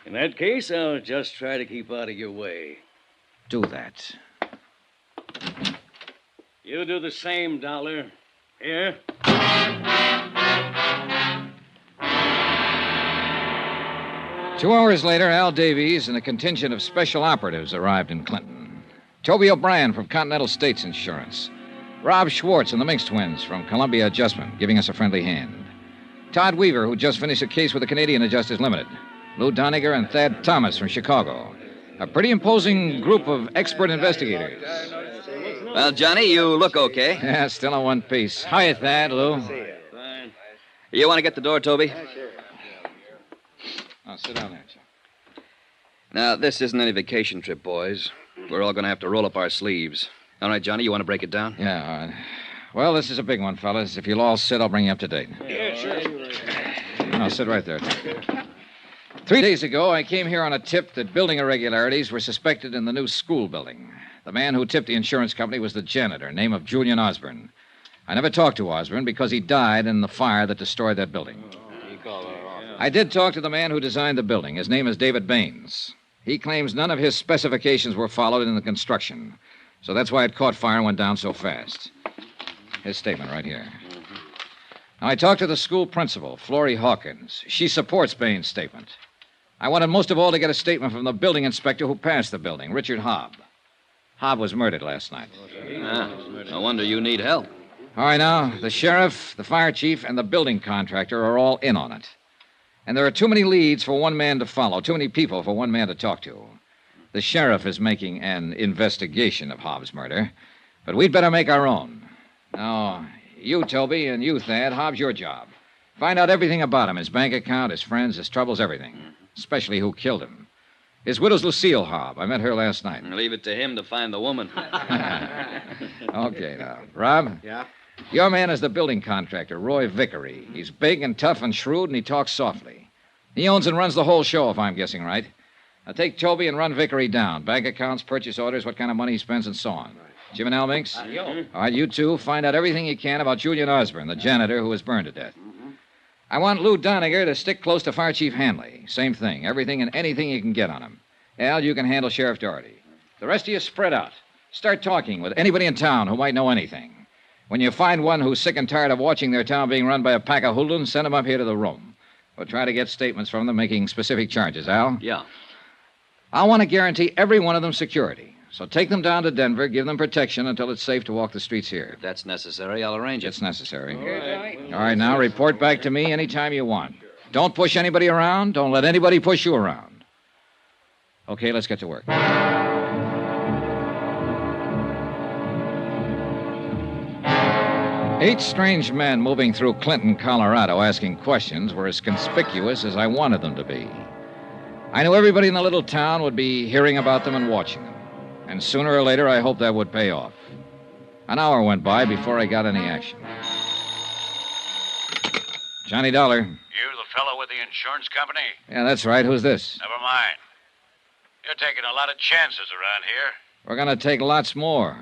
In that case, I'll just try to keep out of your way. Do that. You do the same, Dollar. Here. 2 hours later, Al Davies and a contingent of special operatives arrived in Clinton. Toby O'Brien from Continental States Insurance. Rob Schwartz and the Minx twins from Columbia Adjustment, giving us a friendly hand. Todd Weaver, who just finished a case with the Canadian Adjusters Limited. Lou Doniger and Thad Thomas from Chicago. A pretty imposing group of expert investigators. Well, Johnny, you look okay. Yeah, still in one piece. Hiya, Thad, Lou. Fine. You want to get the door, Toby? Oh, sit down there, Joe. Now, this isn't any vacation trip, boys. We're all going to have to roll up our sleeves. All right, Johnny, you want to break it down? Yeah, all right. Well, this is a big one, fellas. If you'll all sit, I'll bring you up to date. Yeah, sure. No, sit right there. 3 days ago, I came here on a tip that building irregularities were suspected in the new school building. The man who tipped the insurance company was the janitor, name of Julian Osborne. I never talked to Osborne because he died in the fire that destroyed that building. I did talk to the man who designed the building. His name is David Baines. He claims none of his specifications were followed in the construction. So that's why it caught fire and went down so fast. His statement right here. Now, I talked to the school principal, Florrie Hawkins. She supports Baines' statement. I wanted most of all to get a statement from the building inspector who passed the building, Richard Hobb. Hobb was murdered last night. No wonder you need help. All right, now, the sheriff, the fire chief, and the building contractor are all in on it. And there are too many leads for one man to follow, too many people for one man to talk to. The sheriff is making an investigation of Hobb's murder, but we'd better make our own. Now, you, Toby, and you, Thad, Hobb's your job. Find out everything about him, his bank account, his friends, his troubles, everything. Especially who killed him. His widow's Lucille Hobb. I met her last night. Leave it to him to find the woman. Okay, now. Rob? Yeah? Your man is the building contractor, Roy Vickery. He's big and tough and shrewd, and he talks softly. He owns and runs the whole show, if I'm guessing right. Now take Toby and run Vickery down. Bank accounts, purchase orders, what kind of money he spends, and so on. Jim and Al Minx? All right, you two, find out everything you can about Julian Osborne, the janitor who was burned to death. I want Lou Doniger to stick close to Fire Chief Hanley. Same thing. Everything and anything you can get on him. Al, you can handle Sheriff Doherty. The rest of you spread out. Start talking with anybody in town who might know anything. When you find one who's sick and tired of watching their town being run by a pack of hoodlums, send them up here to the room. We'll try to get statements from them making specific charges, Al. Yeah. I want to guarantee every one of them security. So take them down to Denver, give them protection until it's safe to walk the streets here. If that's necessary, I'll arrange it. It's necessary. All right, now report back to me anytime you want. Don't push anybody around. Don't let anybody push you around. Okay, let's get to work. 8 strange men moving through Clinton, Colorado, asking questions were as conspicuous as I wanted them to be. I knew everybody in the little town would be hearing about them and watching them. And sooner or later, I hoped that would pay off. An hour went by before I got any action. Johnny Dollar. You the fellow with the insurance company? Yeah, that's right. Who's this? Never mind. You're taking a lot of chances around here. We're going to take lots more.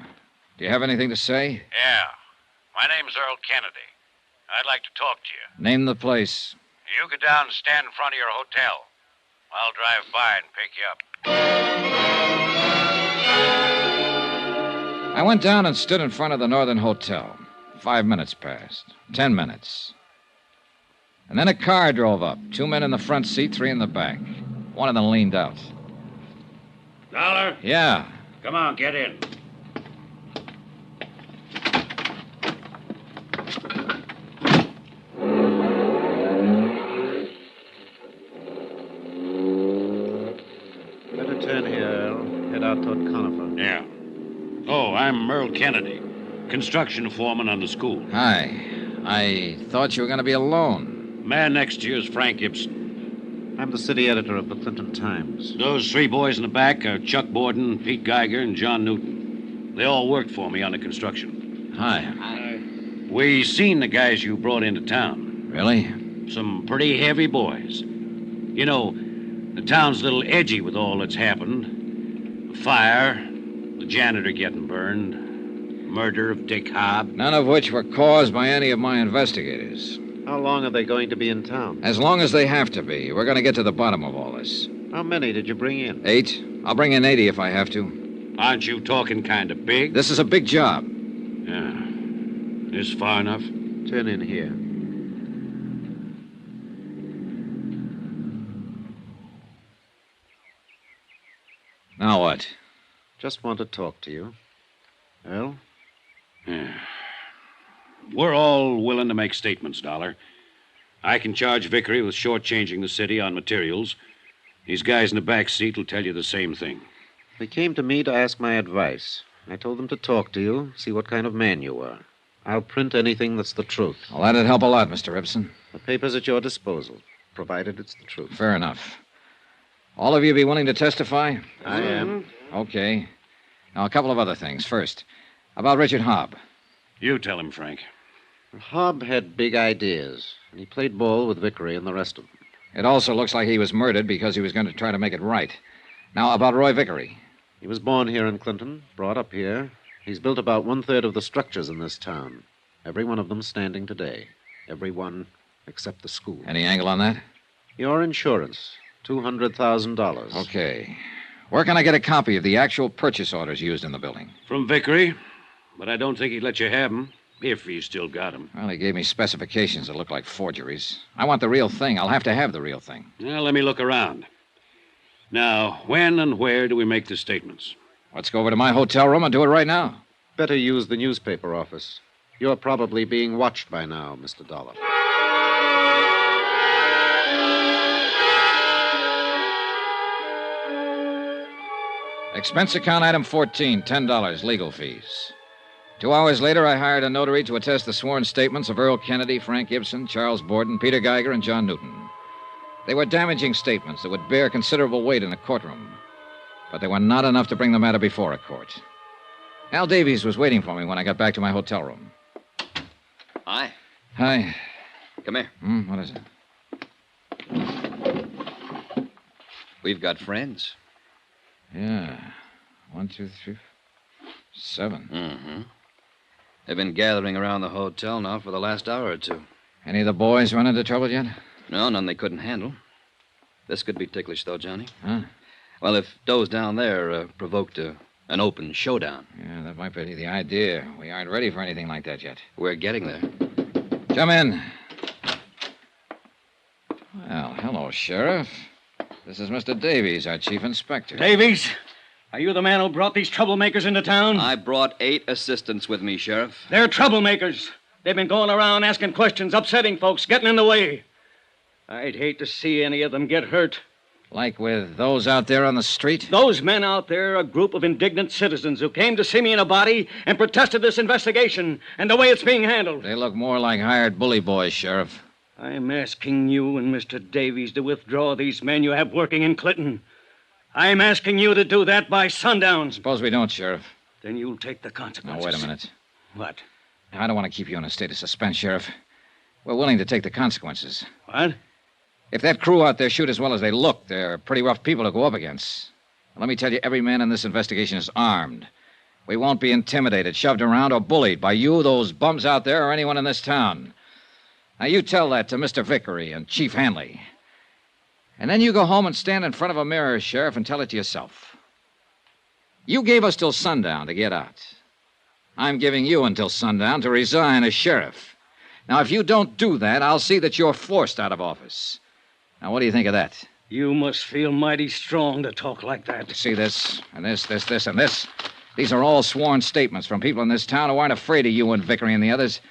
Do you have anything to say? Yeah. My name's Earl Kennedy. I'd like to talk to you. Name the place. You go down and stand in front of your hotel. I'll drive by and pick you up. I went down and stood in front of the Northern Hotel. 5 minutes passed. 10 minutes. And then a car drove up. 2 men in the front seat, 3 in the back. One of them leaned out. Dollar? Yeah. Come on, get in. Better turn here, Earl. Head out toward Conifer. Yeah. Oh, I'm Earl Kennedy, construction foreman on the school. Hi. I thought you were going to be alone. Man next to you is Frank Gibson. I'm the city editor of the Clinton Times. Those 3 boys in the back are Chuck Borden, Pete Geiger, and John Newton. They all worked for me on the construction. Hi. We seen the guys you brought into town. Really? Some pretty heavy boys. You know, the town's a little edgy with all that's happened. The fire, the janitor getting burned, murder of Dick Hobb. None of which were caused by any of my investigators. How long are they going to be in town? As long as they have to be. We're going to get to the bottom of all this. How many did you bring in? 8. I'll bring in 80 if I have to. Aren't you talking kind of big? This is a big job. Yeah. This far enough? Turn in here. Now what? Just want to talk to you. Earl? Yeah. We're all willing to make statements, Dollar. I can charge Vickery with shortchanging the city on materials. These guys in the back seat will tell you the same thing. They came to me to ask my advice. I told them to talk to you, see what kind of man you were. I'll print anything that's the truth. Well, that'd help a lot, Mr. Ibsen. The paper's at your disposal, provided it's the truth. Fair enough. All of you be willing to testify? I am. Okay. Now, a couple of other things. First, about Richard Hobb. You tell him, Frank. Hobb had big ideas, and he played ball with Vickery and the rest of them. It also looks like he was murdered because he was going to try to make it right. Now, about Roy Vickery. He was born here in Clinton, brought up here. He's built about 1/3 of the structures in this town. Every one of them standing today. Every one except the school. Any angle on that? Your insurance, $200,000. Okay. Where can I get a copy of the actual purchase orders used in the building? From Vickery, but I don't think he'd let you have them, if you still got them. Well, he gave me specifications that look like forgeries. I want the real thing. I'll have to have the real thing. Well, let me look around. Now, when and where do we make the statements? Let's go over to my hotel room and do it right now. Better use the newspaper office. You're probably being watched by now, Mr. Dollar. Expense account item 14, $10, legal fees. 2 hours later, I hired a notary to attest the sworn statements of Earl Kennedy, Frank Gibson, Charles Borden, Peter Geiger, and John Newton. They were damaging statements that would bear considerable weight in a courtroom, but they were not enough to bring the matter before a court. Al Davies was waiting for me when I got back to my hotel room. Hi. Hi. Come here. What is it? We've got friends. Yeah. 1, 2, 3, 7. Mm-hmm. They've been gathering around the hotel now for the last hour or two. Any of the boys run into trouble yet? No, none they couldn't handle. This could be ticklish, though, Johnny. Huh? Well, if those down there provoked an open showdown. Yeah, that might be the idea. We aren't ready for anything like that yet. We're getting there. Come in. Well, hello, Sheriff. This is Mr. Davies, our chief inspector. Davies, are you the man who brought these troublemakers into town? I brought 8 assistants with me, Sheriff. They're troublemakers. They've been going around asking questions, upsetting folks, getting in the way. I'd hate to see any of them get hurt. Like with those out there on the street? Those men out there are a group of indignant citizens who came to see me in a body and protested this investigation and the way it's being handled. They look more like hired bully boys, Sheriff. I'm asking you and Mr. Davies to withdraw these men you have working in Clinton. I'm asking you to do that by sundown. Suppose we don't, Sheriff. Then you'll take the consequences. Now, wait a minute. What? I don't want to keep you in a state of suspense, Sheriff. We're willing to take the consequences. What? If that crew out there shoot as well as they look, they're pretty rough people to go up against. Let me tell you, every man in this investigation is armed. We won't be intimidated, shoved around, or bullied by you, those bums out there, or anyone in this town. Now, you tell that to Mr. Vickery and Chief Hanley. And then you go home and stand in front of a mirror, Sheriff, and tell it to yourself. You gave us till sundown to get out. I'm giving you until sundown to resign as sheriff. Now, if you don't do that, I'll see that you're forced out of office. Now, what do you think of that? You must feel mighty strong to talk like that. See this, and this, and this. These are all sworn statements from people in this town who aren't afraid of you and Vickery and the others.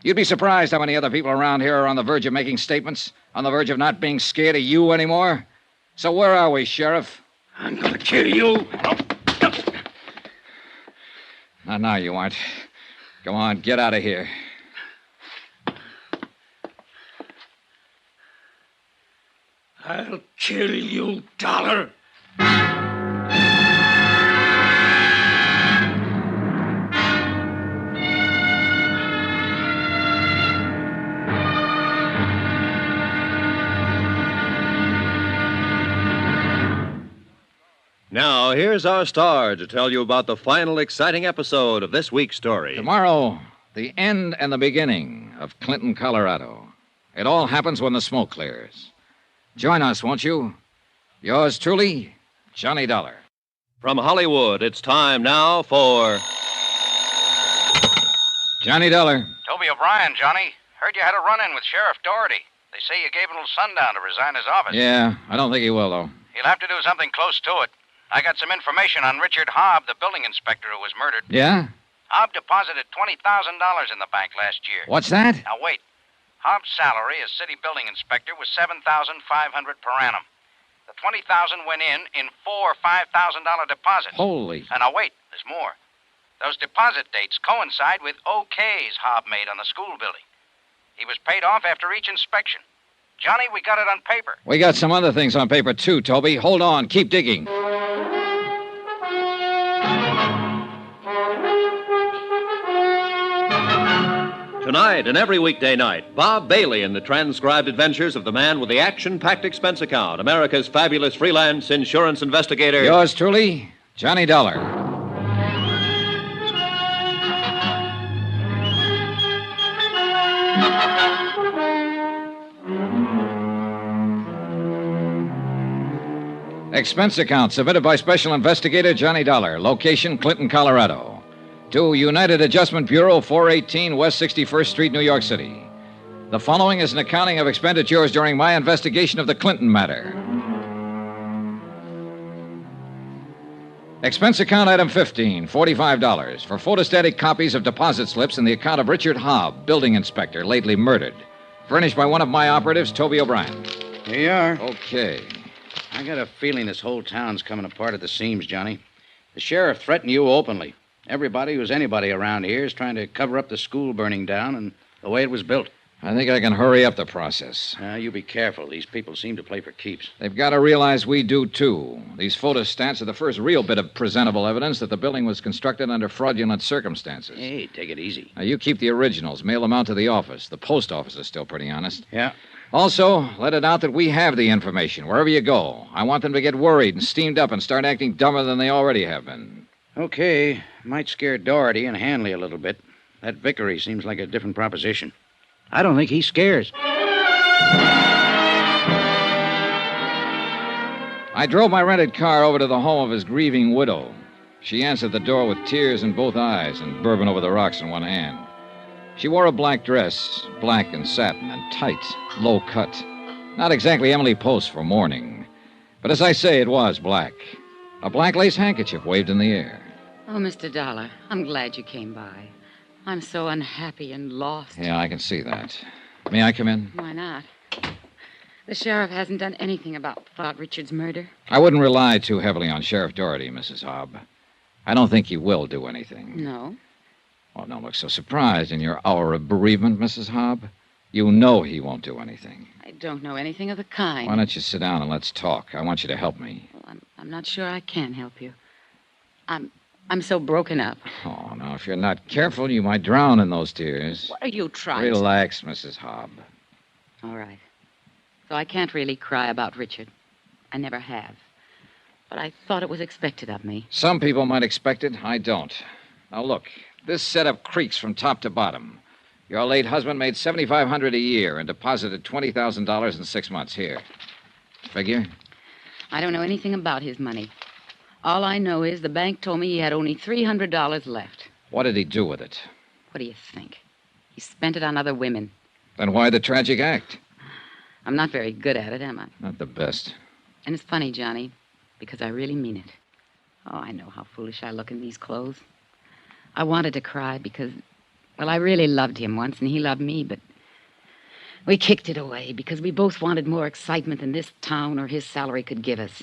You'd be surprised how many other people around here are on the verge of making statements, on the verge of not being scared of you anymore. So where are we, Sheriff? I'm going to kill you. Not now, you aren't. Come on, get out of here. I'll kill you, Dollar. Now, here's our star to tell you about the final exciting episode of this week's story. Tomorrow, the end and the beginning of Clinton, Colorado. It all happens when the smoke clears. Join us, won't you? Yours truly, Johnny Dollar. From Hollywood, it's time now for... Johnny Dollar. Toby O'Brien, Johnny. Heard you had a run-in with Sheriff Doherty. They say you gave him till sundown to resign his office. Yeah, I don't think he will, though. He'll have to do something close to it. I got some information on Richard Hobb, the building inspector who was murdered. Yeah? Hobb deposited $20,000 in the bank last year. What's that? Now, wait. Hobb's salary as city building inspector was $7,500 per annum. The $20,000 went in 4 $5,000 deposits. Holy. And now, wait, there's more. Those deposit dates coincide with OKs Hobb made on the school building. He was paid off after each inspection. Johnny, we got it on paper. We got some other things on paper, too, Toby. Hold on. Keep digging. Tonight and every weekday night, Bob Bailey in the transcribed adventures of the man with the action-packed expense account, America's fabulous freelance insurance investigator. Yours truly, Johnny Dollar. Expense account submitted by Special Investigator Johnny Dollar. Location, Clinton, Colorado. To United Adjustment Bureau, 418 West 61st Street, New York City. The following is an accounting of expenditures during my investigation of the Clinton matter. Expense account item 15, $45 for photostatic copies of deposit slips in the account of Richard Hobb, building inspector, lately murdered. Furnished by one of my operatives, Toby O'Brien. Here you are. Okay. I got a feeling this whole town's coming apart at the seams, Johnny. The sheriff threatened you openly. Everybody who's anybody around here is trying to cover up the school burning down and the way it was built. I think I can hurry up the process. You be careful. These people seem to play for keeps. They've got to realize we do, too. These photostats are the first real bit of presentable evidence that the building was constructed under fraudulent circumstances. Hey, take it easy. Now, you keep the originals. Mail them out to the office. The post office is still pretty honest. Yeah. Also, let it out that we have the information wherever you go. I want them to get worried and steamed up and start acting dumber than they already have been. Okay. Might scare Doherty and Hanley a little bit. That Vickery seems like a different proposition. I don't think he scares. I drove my rented car over to the home of his grieving widow. She answered the door with tears in both eyes and bourbon over the rocks in one hand. She wore a black dress, black and satin and tight, low cut. Not exactly Emily Post for mourning. But as I say, it was black. A black lace handkerchief waved in the air. Oh, Mr. Dollar, I'm glad you came by. I'm so unhappy and lost. Yeah, I can see that. May I come in? Why not? The sheriff hasn't done anything about Richard's murder. I wouldn't rely too heavily on Sheriff Doherty, Mrs. Hobb. I don't think he will do anything. No? Oh, don't look so surprised in your hour of bereavement, Mrs. Hobb. You know he won't do anything. I don't know anything of the kind. Why don't you sit down and let's talk? I want you to help me. Well, I'm not sure I can help you. I'm so broken up. Oh, now, if you're not careful, you might drown in those tears. What are you trying Relax, Mrs. Hobb. All right. So I can't really cry about Richard. I never have. But I thought it was expected of me. Some people might expect it. I don't. Now, look. This setup creaks from top to bottom. Your late husband made $7,500 a year and deposited $20,000 in 6 months. Here. Figure? I don't know anything about his money. All I know is the bank told me he had only $300 left. What did he do with it? What do you think? He spent it on other women. Then why the tragic act? I'm not very good at it, am I? Not the best. And it's funny, Johnny, because I really mean it. Oh, I know how foolish I look in these clothes. I wanted to cry because, well, I really loved him once and he loved me, but we kicked it away because we both wanted more excitement than this town or his salary could give us.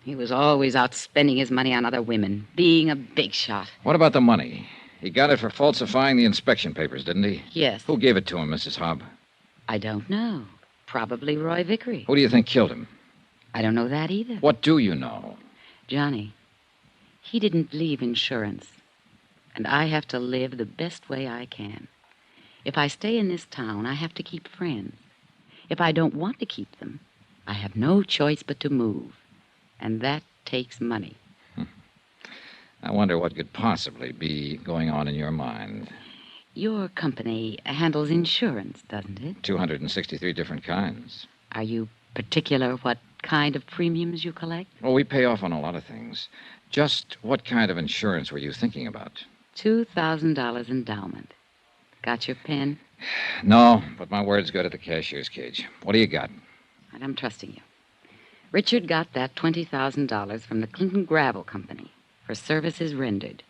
He was always out spending his money on other women, being a big shot. What about the money? He got it for falsifying the inspection papers, didn't he? Yes. Who gave it to him, Mrs. Hobb? I don't know. Probably Roy Vickery. Who do you think killed him? I don't know that either. What do you know? Johnny, he didn't leave insurance. And I have to live the best way I can. If I stay in this town, I have to keep friends. If I don't want to keep them, I have no choice but to move. And that takes money. I wonder what could possibly be going on in your mind. Your company handles insurance, doesn't it? 263 different kinds. Are you particular what kind of premiums you collect? Well, we pay off on a lot of things. Just what kind of insurance were you thinking about? $2,000 endowment. Got your pen? No, but my word's good at the cashier's cage. What do you got? And I'm trusting you. Richard got that $20,000 from the Clinton Gravel Company for services rendered.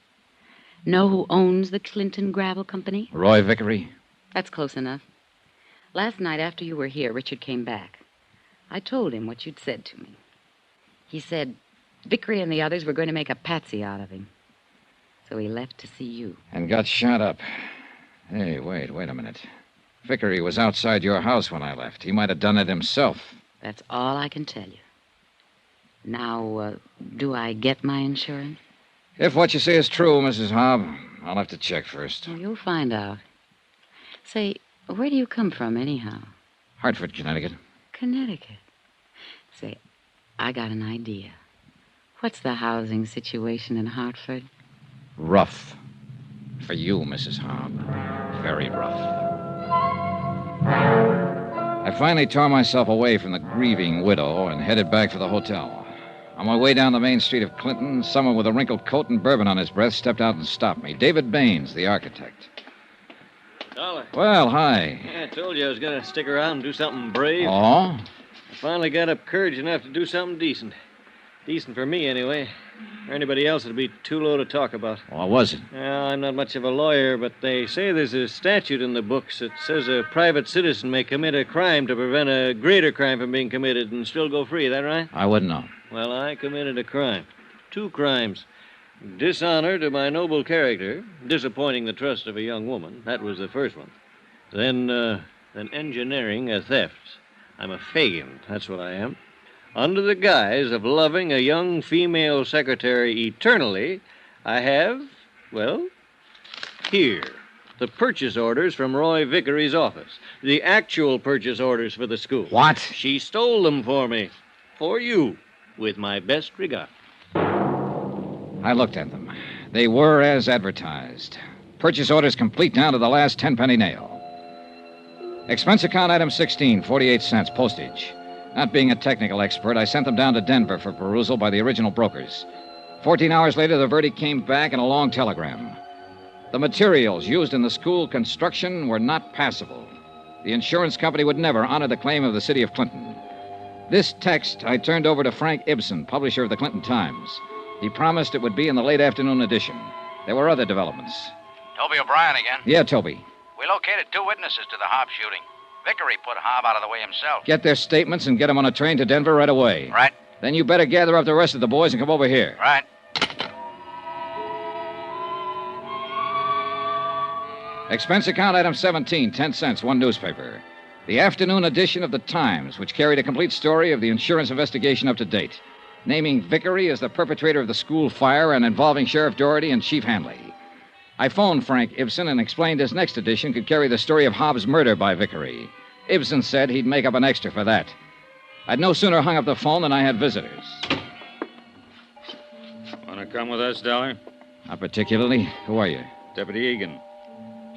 Know who owns the Clinton Gravel Company? Roy Vickery? That's close enough. Last night after you were here, Richard came back. I told him what you'd said to me. He said Vickery and the others were going to make a patsy out of him. So he left to see you. And got shot up. Hey, wait a minute. Vickery was outside your house when I left. He might have done it himself. That's all I can tell you. Now, do I get my insurance? If what you say is true, Mrs. Hobb, I'll have to check first. Well, you'll find out. Say, where do you come from, anyhow? Hartford, Connecticut. Connecticut. Say, I got an idea. What's the housing situation in Hartford? Rough. For you, Mrs. Hobb. Very rough. I finally tore myself away from the grieving widow and headed back for the hotel. On my way down the main street of Clinton, someone with a wrinkled coat and bourbon on his breath stepped out and stopped me. David Baines, the architect. Dollar. Well, hi. Yeah, I told you I was going to stick around and do something brave. Oh? I finally got up courage enough to do something decent. Decent for me, anyway. For anybody else, it'd be too low to talk about. What was it? Well, I'm not much of a lawyer, but they say there's a statute in the books that says a private citizen may commit a crime to prevent a greater crime from being committed and still go free. Is that right? I wouldn't know. Well, I committed a crime. 2 crimes. Dishonor to my noble character, disappointing the trust of a young woman. That was the first one. Then engineering a theft. I'm a Fagin. That's what I am. Under the guise of loving a young female secretary eternally, I have, well, here, the purchase orders from Roy Vickery's office. The actual purchase orders for the school. What? She stole them for me. For you. With my best regard. I looked at them. They were as advertised. Purchase orders complete down to the last 10-penny nail. Expense account item 16, 48 cents, postage. Not being a technical expert, I sent them down to Denver for perusal by the original brokers. 14 hours later, the verdict came back in a long telegram. The materials used in the school construction were not passable. The insurance company would never honor the claim of the city of Clinton. This text I turned over to Frank Ibsen, publisher of the Clinton Times. He promised it would be in the late afternoon edition. There were other developments. Toby O'Brien again. Yeah, Toby. We located 2 witnesses to the Hobbs shooting. Vickery put Hobb out of the way himself. Get their statements and get them on a train to Denver right away. Right. Then you better gather up the rest of the boys and come over here. Right. Expense account item 17, 10 cents, one newspaper. The afternoon edition of the Times, which carried a complete story of the insurance investigation up to date, naming Vickery as the perpetrator of the school fire and involving Sheriff Doherty and Chief Hanley. I phoned Frank Ibsen and explained his next edition could carry the story of Hobbs' murder by Vickery. Ibsen said he'd make up an extra for that. I'd no sooner hung up the phone than I had visitors. Want to come with us, Dollar? Not particularly. Who are you? Deputy Egan.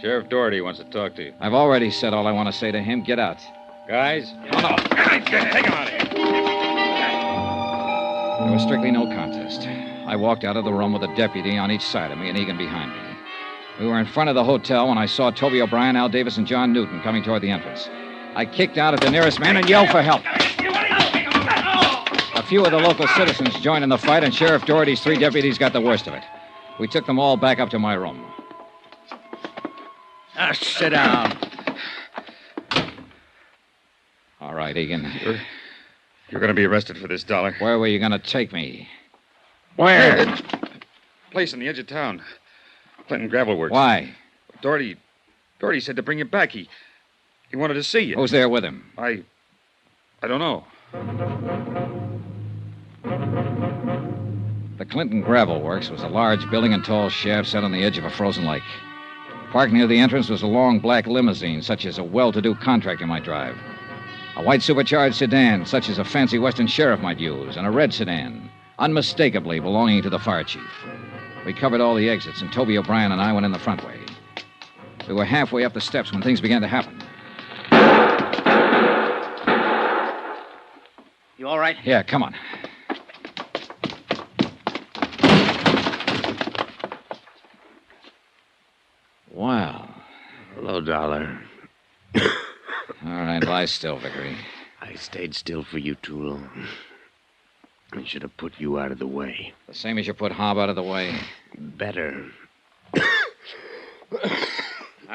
Sheriff Doherty wants to talk to you. I've already said all I want to say to him. Get out. Guys? Oh, no. Take him out of here. There was strictly no contest. I walked out of the room with a deputy on each side of me and Egan behind me. We were in front of the hotel when I saw Toby O'Brien, Al Davis, and John Newton coming toward the entrance. I kicked out at the nearest man and yelled for help. A few of the local citizens joined in the fight, and Sheriff Doherty's 3 deputies got the worst of it. We took them all back up to my room. Now, sit down. All right, Egan. You're going to be arrested for this, Dollar. Where were you going to take me? Where? Place on the edge of town. Clinton Gravel Works. Why? Doherty said to bring you back. He wanted to see you. Who's there with him? I don't know. The Clinton Gravel Works was a large building and tall shaft set on the edge of a frozen lake. Parked near the entrance was a long black limousine, such as a well-to-do contractor might drive. A white supercharged sedan, such as a fancy Western sheriff might use, and a red sedan, unmistakably belonging to the fire chief. We covered all the exits, and Toby O'Brien and I went in the front way. We were halfway up the steps when things began to happen. You all right? Yeah, come on. Wow. Hello, Dollar. All right, lie still, Vickery. I stayed still for you too long. I should have put you out of the way. The same as you put Hobb out of the way. Better.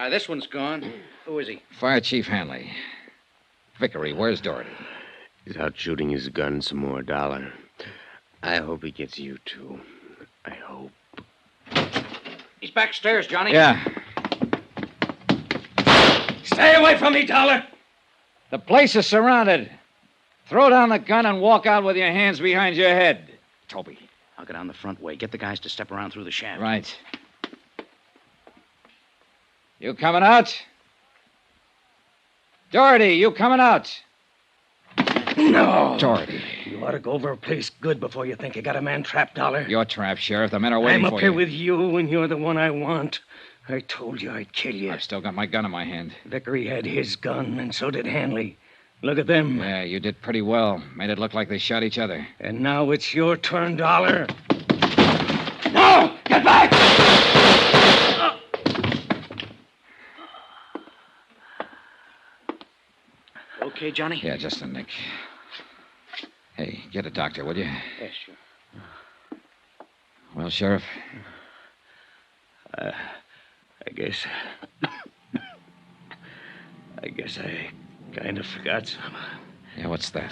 This one's gone. Who is he? Fire Chief Hanley. Vickery, where's Doherty? He's out shooting his gun some more, Dollar. I hope he gets you, too. I hope. He's backstairs, Johnny. Yeah. Stay away from me, Dollar. The place is surrounded. Throw down the gun and walk out with your hands behind your head. Toby. I'll go down the front way. Get the guys to step around through the shaft. Right. You coming out? Doherty, you coming out? No. Doherty. You ought to go over a place good before you think you got a man trapped, Dollar. You're trapped, Sheriff. The men are waiting I'm for up you. here with you, and you're the one I want. I told you I'd kill you. I've still got my gun in my hand. Vickery had his gun, and so did Hanley. Look at them. Yeah, you did pretty well. Made it look like they shot each other. And now it's your turn, Dollar. No! Get back! Okay, Johnny? Yeah, just a nick. Hey, get a doctor, will you? Yes, sure. Well, Sheriff? I guess I kind of forgot some. Yeah, what's that?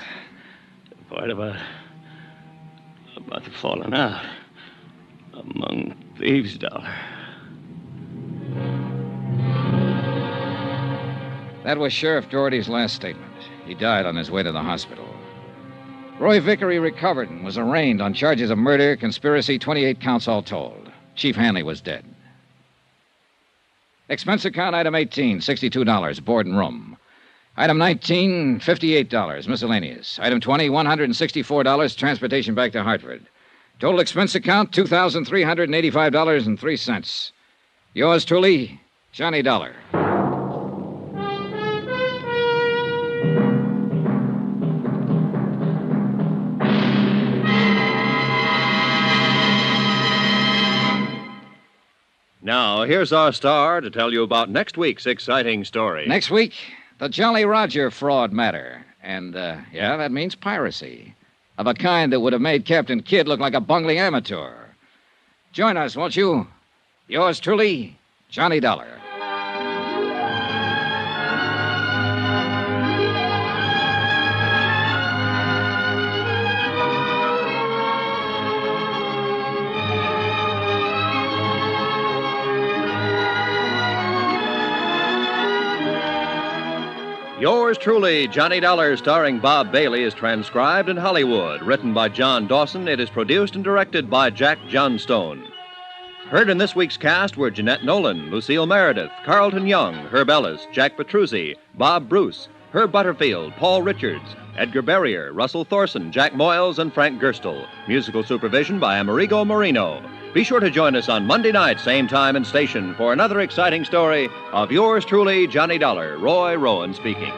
The part about the falling out among thieves, Dollar. That was Sheriff Doherty's last statement. He died on his way to the hospital. Roy Vickery recovered and was arraigned on charges of murder, conspiracy, 28 counts all told. Chief Hanley was dead. Expense account item 18, $62, board and room. Item 19, $58, miscellaneous. Item 20, $164, transportation back to Hartford. Total expense account, $2,385.03. Yours truly, Johnny Dollar. Now, here's our star to tell you about next week's exciting story. Next week, the Jolly Roger fraud matter. And, that means piracy. Of a kind that would have made Captain Kidd look like a bungling amateur. Join us, won't you? Yours truly, Johnny Dollar. Yours truly, Johnny Dollar, starring Bob Bailey, is transcribed in Hollywood. Written by John Dawson, it is produced and directed by Jack Johnstone. Heard in this week's cast were Jeanette Nolan, Lucille Meredith, Carlton Young, Herb Ellis, Jack Petruzzi, Bob Bruce, Herb Butterfield, Paul Richards, Edgar Barrier, Russell Thorson, Jack Moyles, and Frank Gerstle. Musical supervision by Amerigo Marino. Be sure to join us on Monday night, same time and station, for another exciting story of yours truly, Johnny Dollar. Roy Rowan speaking.